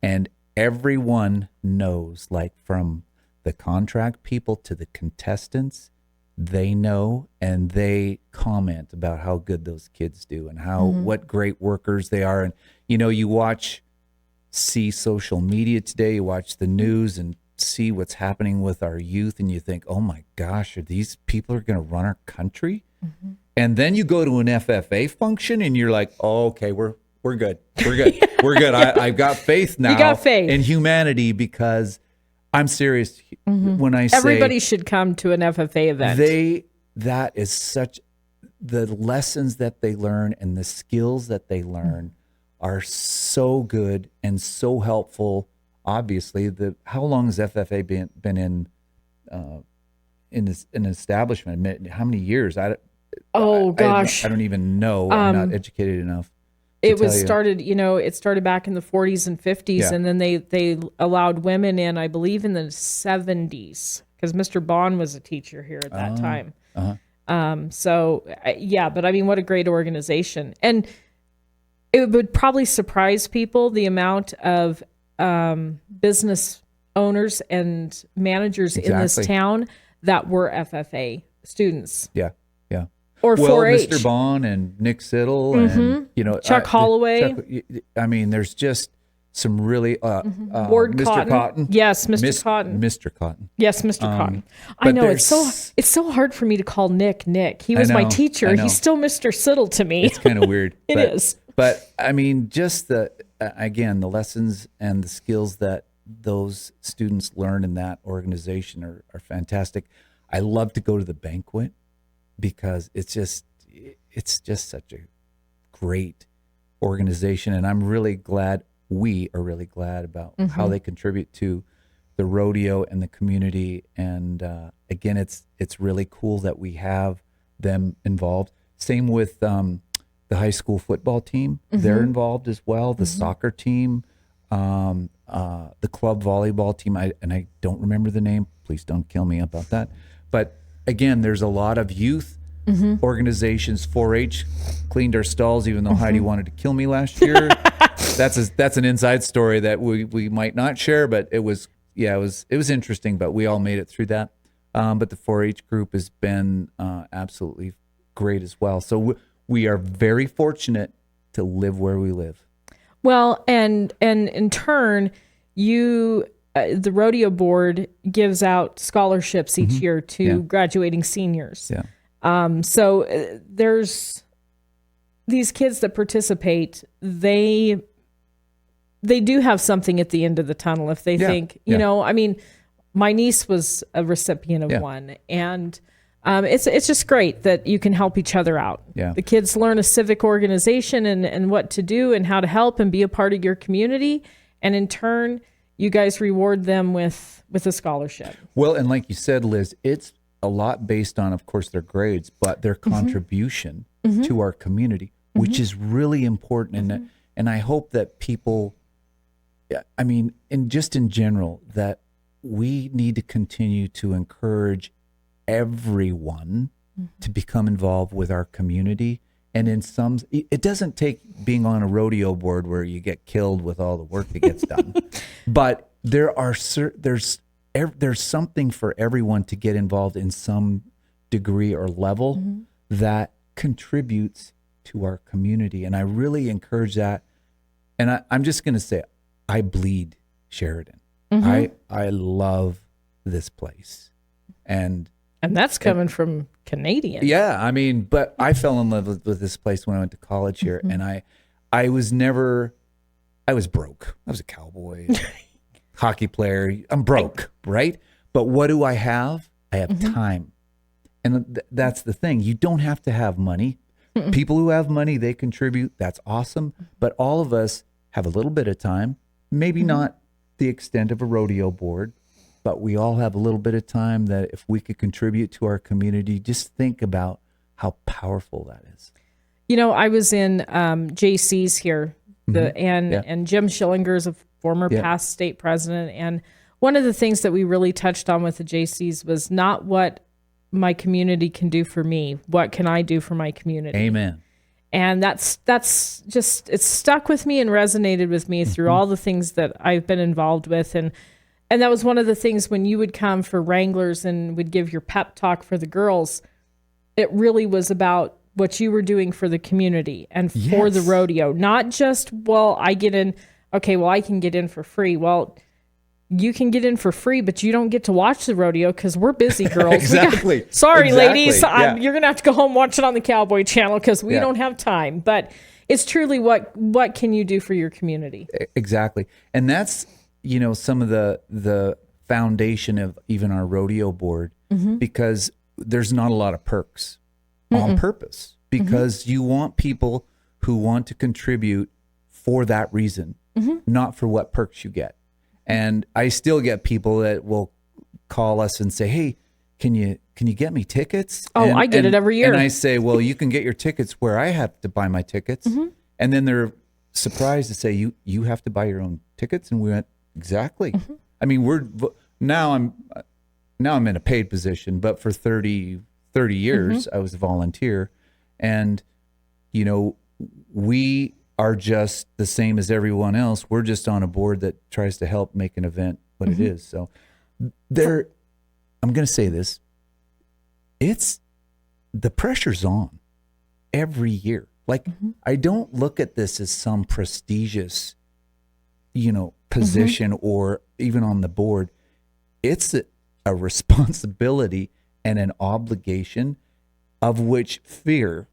And everyone knows, like from the contract people to the contestants, they know, and they comment about how good those kids do and how what great workers they are. And you see social media today, you watch the news and see what's happening with our youth, and you think, oh my gosh, are these people are going to run our country? And then you go to an FFA function and you're like, oh, okay, we're good. We're good. We're good. I've got faith now. You got faith in humanity, because I'm serious when I say everybody should come to an FFA event. That is such, the lessons that they learn and the skills that they learn are so good and so helpful. Obviously, how long has FFA been in an establishment? How many years? Gosh, I don't even know. I'm not educated enough. It started back in the 40s and 50s, and then they allowed women in, I believe, in the 70s, because Mr. Bond was a teacher here at that time. But I mean, what a great organization. And it would probably surprise people, the amount of business owners and managers in this town that were FFA students. Yeah. Or 4-H. Mr. Bond and Nick Siddle and Chuck Holloway. I mean, there's just some really Ward Mr. Cotton. Yes, Cotton. Mr. Cotton. Yes, Mr. Cotton. I know it's so hard for me to call Nick. He was my teacher. He's still Mr. Siddle to me. It's kind of weird. It is. But I mean, just the lessons and the skills that those students learn in that organization are fantastic. I love to go to the banquet, because it's just such a great organization, and we are really glad about how they contribute to the rodeo and the community. And again, it's really cool that we have them involved. Same with the high school football team; they're involved as well. The soccer team, the club volleyball team. I don't remember the name. Please don't kill me about that. But again, there's a lot of youth organizations. 4-H cleaned our stalls, even though Heidi wanted to kill me last year. That's an inside story that we might not share, but it was interesting. But we all made it through that. But the 4-H group has been absolutely great as well. So we are very fortunate to live where we live. Well, and in turn, the rodeo board gives out scholarships each year to graduating seniors. Yeah. So there's these kids that participate. They do have something at the end of the tunnel if they think, you know, I mean, my niece was a recipient of one, and it's just great that you can help each other out. Yeah. The kids learn a civic organization and what to do and how to help and be a part of your community. And in turn, you guys reward them with a scholarship. Well, and like you said, Liz, it's a lot based on, of course, their grades, but their contribution to our community, which is really important. And I hope that people, I mean, and just in general, that we need to continue to encourage everyone to become involved with our community. And in some, it doesn't take being on a rodeo board where you get killed with all the work that gets done, but there's something for everyone to get involved in some degree or level that contributes to our community. And I really encourage that. And I'm just going to say, I bleed Sheridan. I love this place. And that's coming from Canadian. Yeah, I mean, but I fell in love with this place when I went to college here, and I was broke. I was a cowboy, hockey player. I'm broke, right? But what do I have? I have time. And that's the thing. You don't have to have money. People who have money, they contribute. That's awesome. But all of us have a little bit of time, maybe not the extent of a rodeo board, but we all have a little bit of time that if we could contribute to our community, just think about how powerful that is. You know, I was in JC's here, and Jim Schillinger is a former past state president. And one of the things that we really touched on with the JC's was not what my community can do for me. What can I do for my community? Amen. And that's just, it's stuck with me and resonated with me through all the things that I've been involved with. And that was one of the things when you would come for Wranglers and would give your pep talk for the girls, it really was about what you were doing for the community and for the rodeo. Not just, well, I get in, okay, well, I can get in for free. Well, you can get in for free, but you don't get to watch the rodeo because we're busy, girls. Exactly. Sorry, ladies. You're going to have to go home and watch it on the Cowboy Channel because we don't have time. But it's truly what can you do for your community? Exactly. And that's, you know, some of the foundation of even our rodeo board, because there's not a lot of perks on purpose, because you want people who want to contribute for that reason, not for what perks you get. And I still get people that will call us and say, "Hey, can you get me tickets?" Oh, I get it every year. And I say, "Well, you can get your tickets where I have to buy my tickets." And then they're surprised to say, "You have to buy your own tickets?" And we went, "Exactly." I mean, now I'm in a paid position, but for 30 years I was a volunteer, and you know, we are just the same as everyone else. We're just on a board that tries to help make an event what it is. So I'm going to say this. The pressure's on every year. Like, I don't look at this as some prestigious, you know, position or even on the board. It's a responsibility and an obligation, of which fear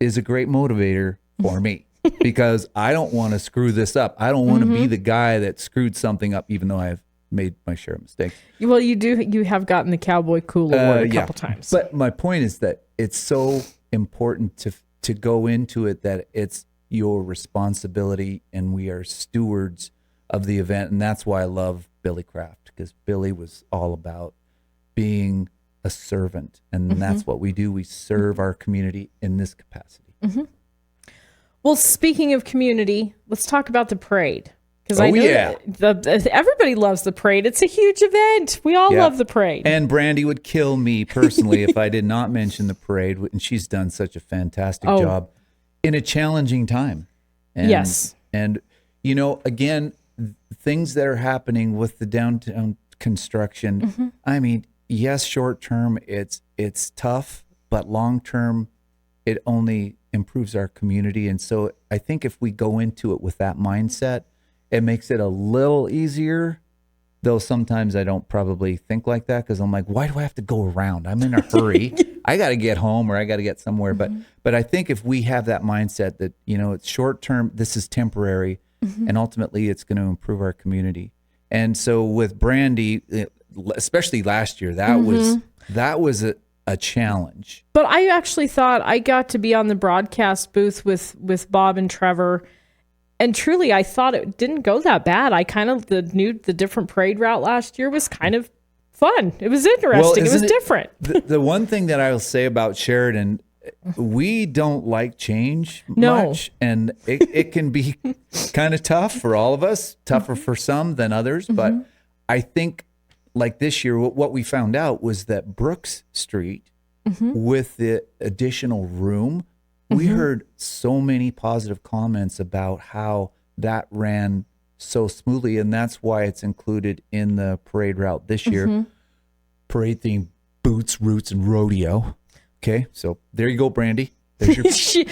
is a great motivator for me. Because I don't want to screw this up. I don't want to be the guy that screwed something up, even though I've made my share of mistakes. Well, you have gotten the Cowboy Cool Award a couple times. But my point is that it's so important to go into it that it's your responsibility, and we are stewards of the event. And that's why I love Billy Kraft, because Billy was all about being a servant. And that's what we do. We serve our community in this capacity. Well, speaking of community, let's talk about the parade. Because I know that everybody loves the parade. It's a huge event. We all love the parade. And Brandy would kill me personally if I did not mention the parade. And she's done such a fantastic job in a challenging time. And, yes. And, you know, again, things that are happening with the downtown construction. I mean, yes, short term, it's tough, but long term, it only improves our community. And so I think if we go into it with that mindset, it makes it a little easier. Though sometimes I don't probably think like that because I'm like, why do I have to go around? I'm in a hurry. I got to get home or I got to get somewhere. But I think if we have that mindset that, it's short term, this is temporary, and ultimately it's going to improve our community. And so with Brandy, especially last year, that was a challenge. But I actually thought I got to be on the broadcast booth with Bob and Trevor. And truly, I thought it didn't go that bad. I kind of the different parade route last year was kind of fun. It was interesting. It was different. The one thing that I'll say about Sheridan, we don't like change much. And it can be kind of tough for all of us, tougher for some than others. But I think like this year, what we found out was that Brooks Street, with the additional room, we heard so many positive comments about how that ran so smoothly, and that's why it's included in the parade route this year. Parade theme, boots, roots, and rodeo. Okay, so there you go, Brandy. There's your, she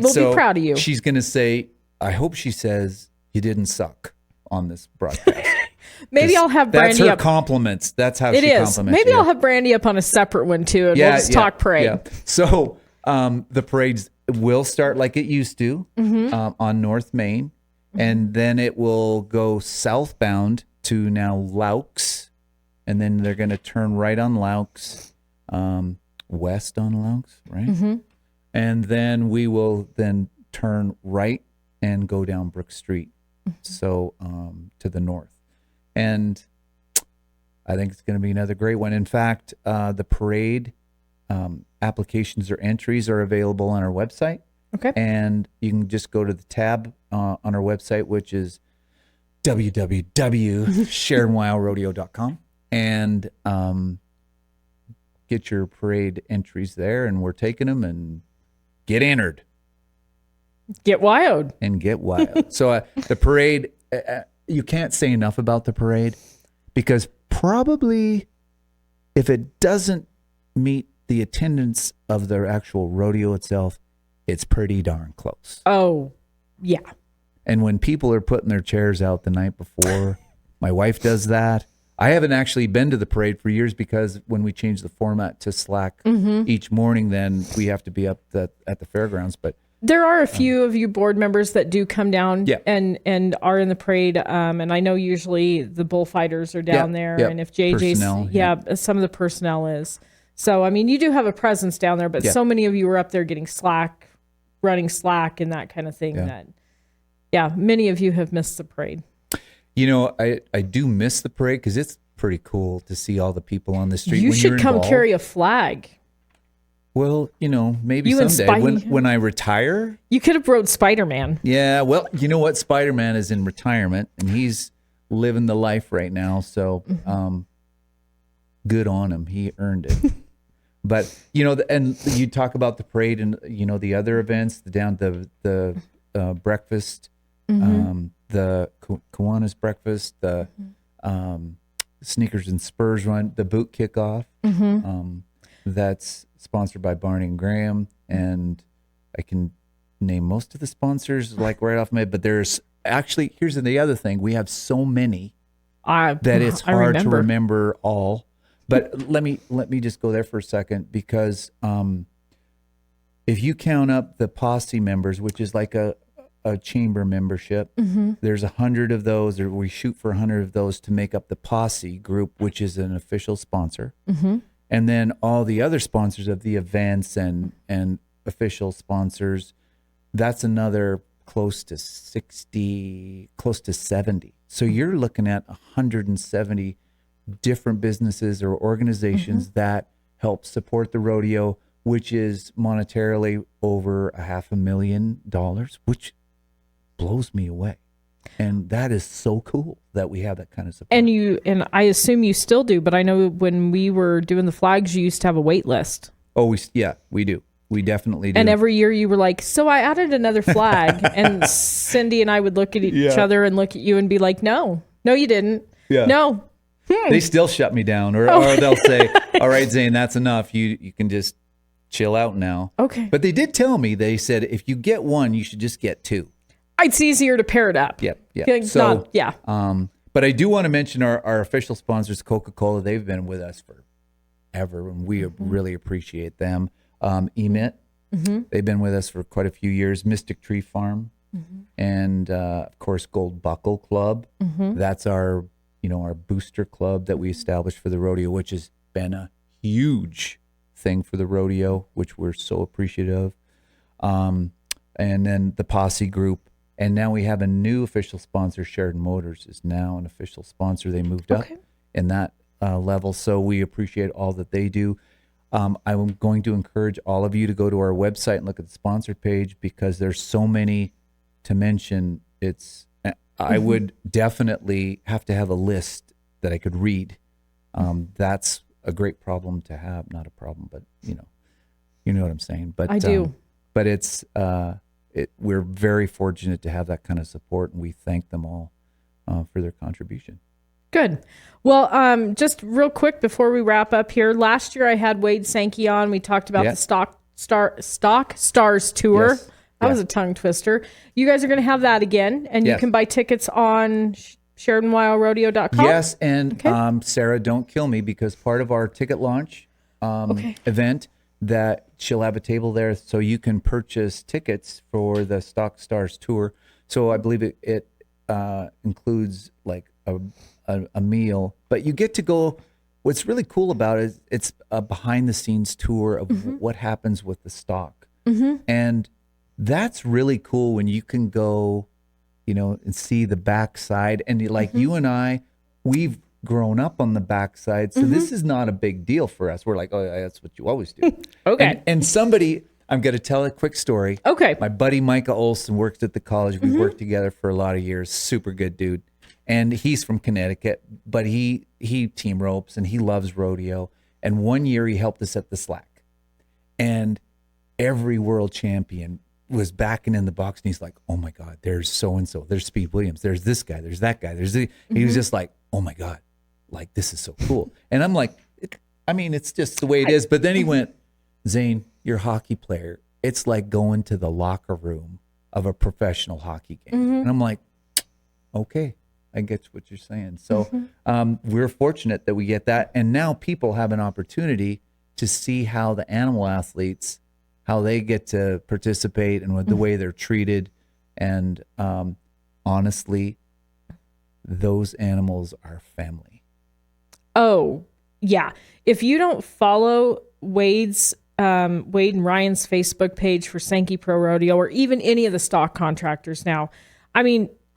will be proud of you. She's going to say, I hope she says you didn't suck on this broadcast. Maybe I'll have Brandy That's her compliments. That's how she compliments. Maybe I'll have Brandy up on a separate one too, and we'll just talk parade. Yeah. So the parades will start like it used to on North Main, and then it will go southbound to now Laux, and then they're going to turn right on Laux, west on Laux, right? And then we will then turn right and go down Brook Street, so to the north. And I think it's going to be another great one. In fact, the parade applications or entries are available on our website. Okay. And you can just go to the tab on our website, which is www.SheridanWildRodeo.com, and get your parade entries there. And we're taking them and get entered. Get wild. And get wild. So the parade, you can't say enough about the parade, because probably if it doesn't meet the attendance of the actual rodeo itself, it's pretty darn close. Oh, yeah. And when people are putting their chairs out the night before, my wife does that. I haven't actually been to the parade for years because when we changed the format to Slack each morning, then we have to be up at the fairgrounds. But there are a few of you board members that do come down and are in the parade. And I know usually the bullfighters are down there. And if JJ's, some of the personnel is. So, I mean, you do have a presence down there, but so many of you are up there getting slack, running slack and that kind of thing that, many of you have missed the parade. You know, I do miss the parade because it's pretty cool to see all the people on the street. You should come carry a flag. Well, maybe someday when I retire. You could have rode Spider-Man. Yeah, well, you know what? Spider-Man is in retirement and he's living the life right now. So good on him. He earned it. But, and you talk about the parade and, the other events, the breakfast, the Kiwanis breakfast, the sneakers and spurs run, the boot kickoff. That's sponsored by Barney and Graham. And I can name most of the sponsors like right off my head, but there's actually, here's the other thing. We have so many that it's hard to remember all. But let me just go there for a second, because if you count up the posse members, which is like a chamber membership, there's 100 of those, or we shoot for 100 of those to make up the posse group, which is an official sponsor. And then all the other sponsors of the events and official sponsors, that's another close to 60, close to 70. So you're looking at 170 different businesses or organizations that help support the rodeo, which is monetarily over $500,000, which blows me away. And that is so cool that we have that kind of support. And I assume you still do, but I know when we were doing the flags, you used to have a wait list. Oh, we do. We definitely do. And every year you were like, so I added another flag. And Cindy and I would look at each other and look at you and be like, no, you didn't. Yeah. No. They still shut me down, or they'll say, all right, Zane, that's enough. You can just chill out now. Okay. But they did tell me, they said, if you get one, you should just get two. It's easier to pair it up. Yep. So, but I do want to mention our official sponsors, Coca-Cola. They've been with us forever, and we really appreciate them. Emit, they've been with us for quite a few years. Mystic Tree Farm, and of course, Gold Buckle Club. That's our booster club that we established for the rodeo, which has been a huge thing for the rodeo, which we're so appreciative of. And then the Posse Group. And now we have a new official sponsor. Sheridan Motors is now an official sponsor. They moved up in that level. So we appreciate all that they do. I'm going to encourage all of you to go to our website and look at the sponsor page, because there's so many to mention. I would definitely have to have a list that I could read. That's a great problem to have. Not a problem, but you know what I'm saying. But I do. But it's we're very fortunate to have that kind of support, and we thank them all for their contribution. Good. Well, just real quick before we wrap up here, last year I had Wade Sankey on. We talked about the Stock Stars Tour. Yes. That was a tongue twister. You guys are going to have that again, and you can buy tickets on SheridanWildRodeo.com. Yes, and Sarah, don't kill me, because part of our ticket launch event, that she'll have a table there so you can purchase tickets for the Stock Stars Tour. So I believe it includes like a meal, but you get to go. What's really cool about it is it's a behind the scenes tour of what happens with the stock. And that's really cool when you can go, and see the backside. And like you and I, we've grown up on the backside, so this is not a big deal for us. We're like, oh, that's what you always do. Okay. And somebody, I'm going to tell a quick story. Okay. My buddy Micah Olson works at the college. We've worked together for a lot of years. Super good dude. And he's from Connecticut, but he team ropes and he loves rodeo. And one year he helped us at the Slack, and every world champion was backing in the box, and he's like, oh my God, there's so-and-so, there's Speed Williams, there's this guy, there's that guy, he was just like, oh my God, like, this is so cool. And I'm like, it's just the way it is. But then he went, Zane, you're a hockey player. It's like going to the locker room of a professional hockey game. And I'm like, okay, I get what you're saying. So we're fortunate that we get that. And now people have an opportunity to see how the animal athletes, how they get to participate and with the way they're treated. And honestly, those animals are family. Oh, yeah. If you don't follow Wade and Ryan's Facebook page for Sankey Pro Rodeo, or even any of the stock contractors now,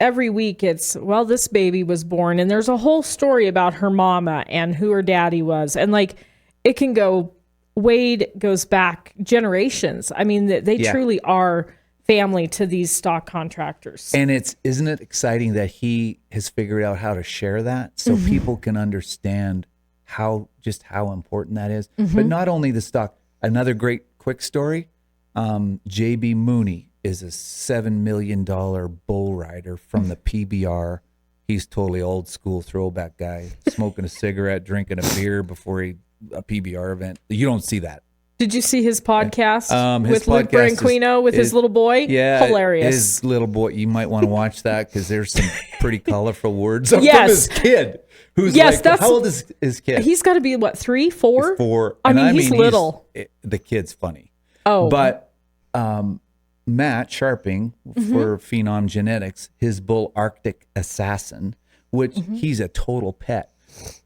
every week it's, well, this baby was born, and there's a whole story about her mama and who her daddy was. And like, it can go, Wade goes back generations. They truly are family to these stock contractors. And isn't it exciting that he has figured out how to share that so people can understand how important that is. But not only the stock, another great quick story, JB Mooney is a $7 million bull rider from the PBR. He's totally old school throwback guy, smoking a cigarette, drinking a beer before a PBR event. You don't see that. Did you see his podcast with Luke Branquino with his little boy? Yeah, hilarious. His little boy. You might want to watch that, because there's some pretty colorful words from his kid. Who's how old is his kid? He's got to be 3, 4? He's 4. He's little. The kid's funny. Oh, but Matt Sharping for Phenom Genetics, his bull Arctic Assassin, which he's a total pet.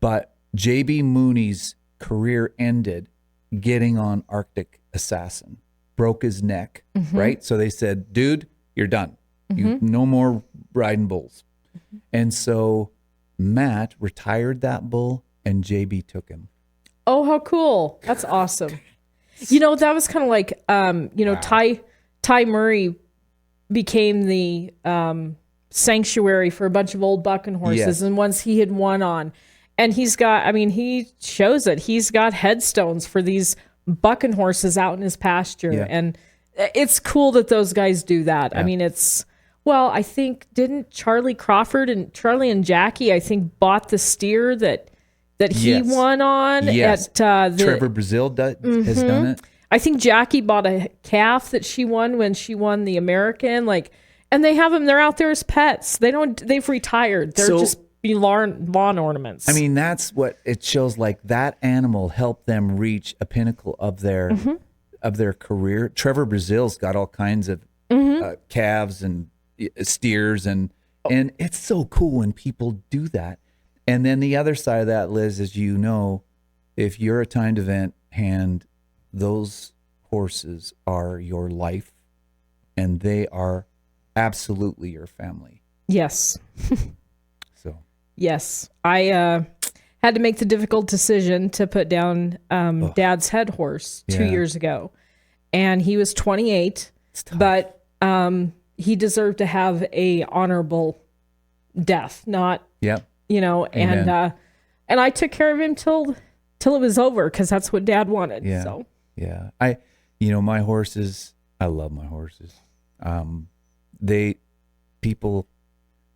But JB Mooney's career ended getting on Arctic Assassin, broke his neck, right? So they said, dude, you're done. You no more riding bulls. And so Matt retired that bull, and JB took him. Oh, how cool. That's awesome. That was kind of like, wow. Ty Murray became the sanctuary for a bunch of old bucking horses, and once he had won on. And he's got, he shows it. He's got headstones for these bucking horses out in his pasture. Yeah. And it's cool that those guys do that. Yeah. I think, didn't Charlie Crawford and Charlie and Jackie, I think, bought the steer that he won on? Yes. Trevor Brazil has done it. I think Jackie bought a calf that she won when she won the American, and they have them. They're out there as pets. They've retired. They're just lawn ornaments. I mean, that's what it shows. Like that animal helped them reach a pinnacle of their career. Trevor Brazil's got all kinds of calves and steers, and it's so cool when people do that. And then the other side of that, Liz, is if you're a timed event hand, those horses are your life, and they are absolutely your family. Yes. So. Yes, I had to make the difficult decision to put down Dad's head horse 2 years ago, and he was 28, but he deserved to have a honorable death, not and I took care of him till it was over, because that's what Dad wanted. Yeah. So my horses, I love my horses. People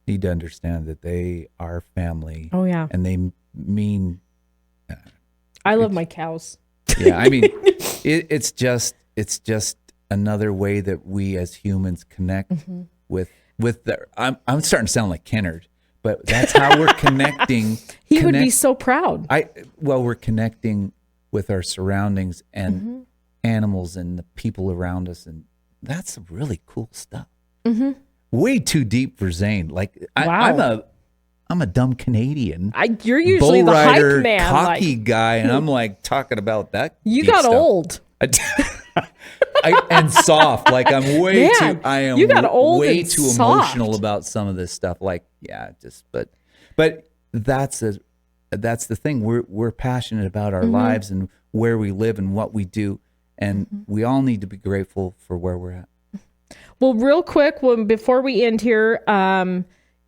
need to understand that they are family. Oh yeah. And they mean. I love my cows. Yeah, I mean, it's just another way that we as humans connect with the. I'm starting to sound like Kennard, but that's how we're connecting. He would be so proud. We're connecting with our surroundings and animals and the people around us, and that's really cool stuff. Way too deep for Zane. Wow. I'm a dumb Canadian. You're usually the hype man, cocky guy, and I'm talking about that. You got stuff. Old. And soft. I'm way too. I am. You got old way and too soft. emotional about some of this stuff. But that's the thing. We're passionate about our lives and where we live and what we do, and we all need to be grateful for where we're at. Well, real quick, before we end here,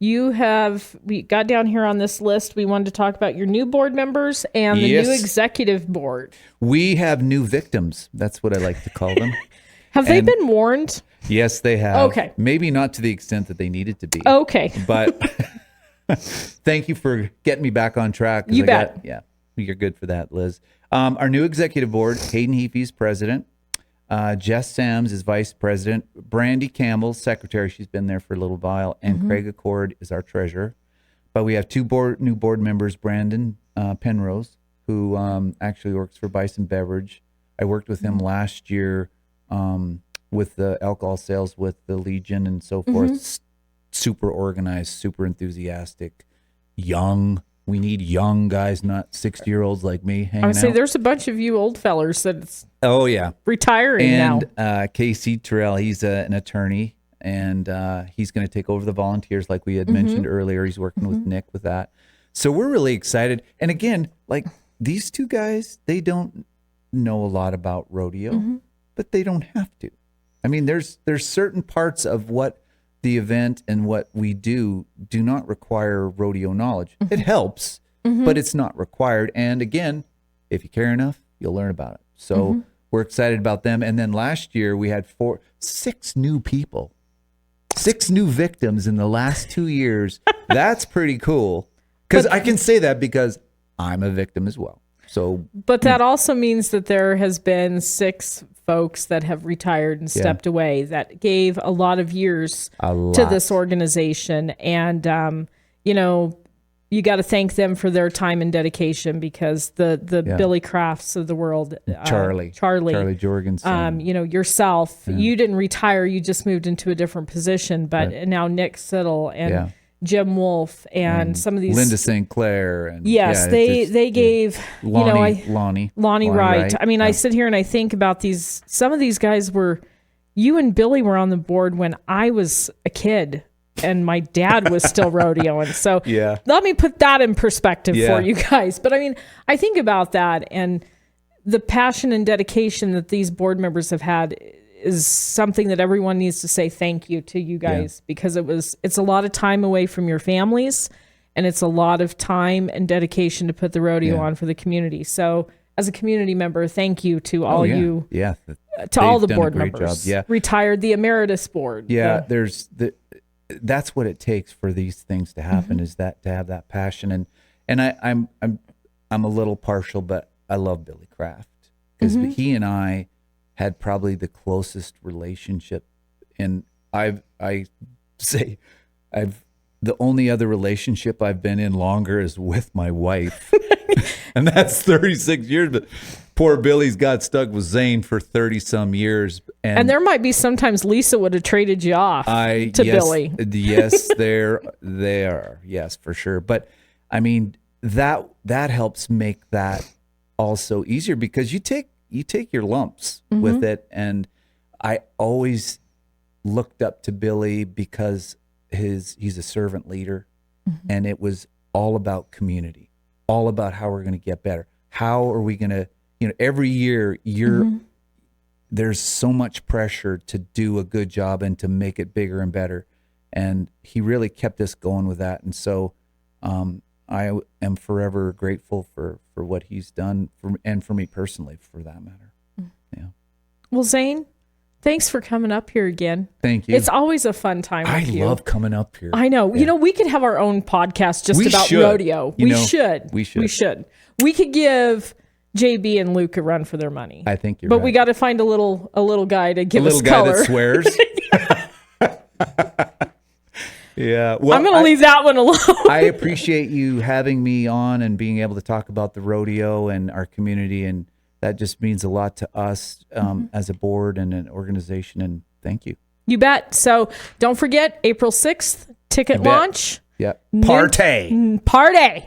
we got down here on this list. We wanted to talk about your new board members and the new executive board. We have new victims. That's what I like to call them. Have they been warned? Yes, they have. Okay. Maybe not to the extent that they needed to be. Okay. But thank you for getting me back on track. You bet. You're good for that, Liz. Our new executive board, Hayden Heafy's president. Jess Sams is vice president. Brandy Campbell, secretary. She's been there for a little while. And Craig Accord is our treasurer. But we have two new board members, Brandon Penrose, who actually works for Bison Beverage. I worked with him last year with the alcohol sales with the Legion and so forth. Super organized, super enthusiastic, young. We need young guys, not 60-year-olds like me hanging out. I would say there's a bunch of you old fellers that's retiring now. And Casey Terrell, he's an attorney, and he's going to take over the volunteers like we had mentioned earlier. He's working with Nick with that. So we're really excited. And again, these two guys, they don't know a lot about rodeo, but they don't have to. I mean, there's certain parts of what the event and what we do not require rodeo knowledge. It helps, but it's not required. And again, if you care enough, you'll learn about it. So we're excited about them. And then last year we had 6 new people, 6 new victims in the last 2 years. That's pretty cool. Because I can say that because I'm a victim as well. So, but that also means that there has been 6 folks that have retired and stepped away that gave a lot of years to this organization. And, you got to thank them for their time and dedication, because the Billy Crafts of the world, Charlie Jorgensen, yourself, you didn't retire. You just moved into a different position, but now Nick Siddle and Jim Wolf and some of these Linda St. Clair and they gave Lonnie Wright. I mean, I sit here and I think about some of these guys you and Billy were on the board when I was a kid and my dad was still rodeoing. So let me put that in perspective for you guys. But I mean, I think about that, and the passion and dedication that these board members have had is something that everyone needs to say thank you to you guys, because it's a lot of time away from your families, and it's a lot of time and dedication to put the rodeo on for the community. So as a community member, thank you to all you, to all the board members, retired, the emeritus board. That's what it takes for these things to happen, is that to have that passion. And I'm a little partial, but I love Billy Kraft, because he and I had probably the closest relationship. And the only other relationship I've been in longer is with my wife. And that's 36 years. But poor Billy's got stuck with Zane for 30 some years. And there might be sometimes Lisa would have traded you off to Billy. Yes, they are. Yes, for sure. But I mean, that helps make that also easier, because you take your lumps with it. And I always looked up to Billy because he's a servant leader, and it was all about community, all about how we're going to get better. How are we going to, every year there's so much pressure to do a good job and to make it bigger and better. And he really kept us going with that. And so I am forever grateful for what he's done and for me personally, for that matter. Yeah. Well, Zane, thanks for coming up here again. Thank you. It's always a fun time with you. I love coming up here. I know. Yeah. We could have our own podcast just about rodeo. We should. We should. We could give JB and Luke a run for their money. I think you're right. But we got to find a little guy to give us color. A little guy that swears. Yeah. Well, I'm going to leave that one alone. I appreciate you having me on and being able to talk about the rodeo and our community, and that just means a lot to us as a board and an organization, and thank you. You bet. So don't forget, April 6th, ticket launch. Yeah. Party.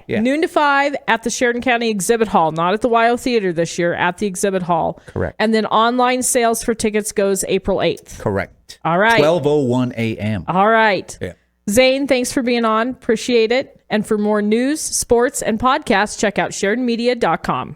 Yeah. Noon to 5 at the Sheridan County Exhibit Hall, not at the WYO Theater this year, at the Exhibit Hall. Correct. And then online sales for tickets goes April 8th. Correct. All right. 12:01 a.m. All right. Yeah. Zane, thanks for being on. Appreciate it. And for more news, sports, and podcasts, check out SheridanMedia.com.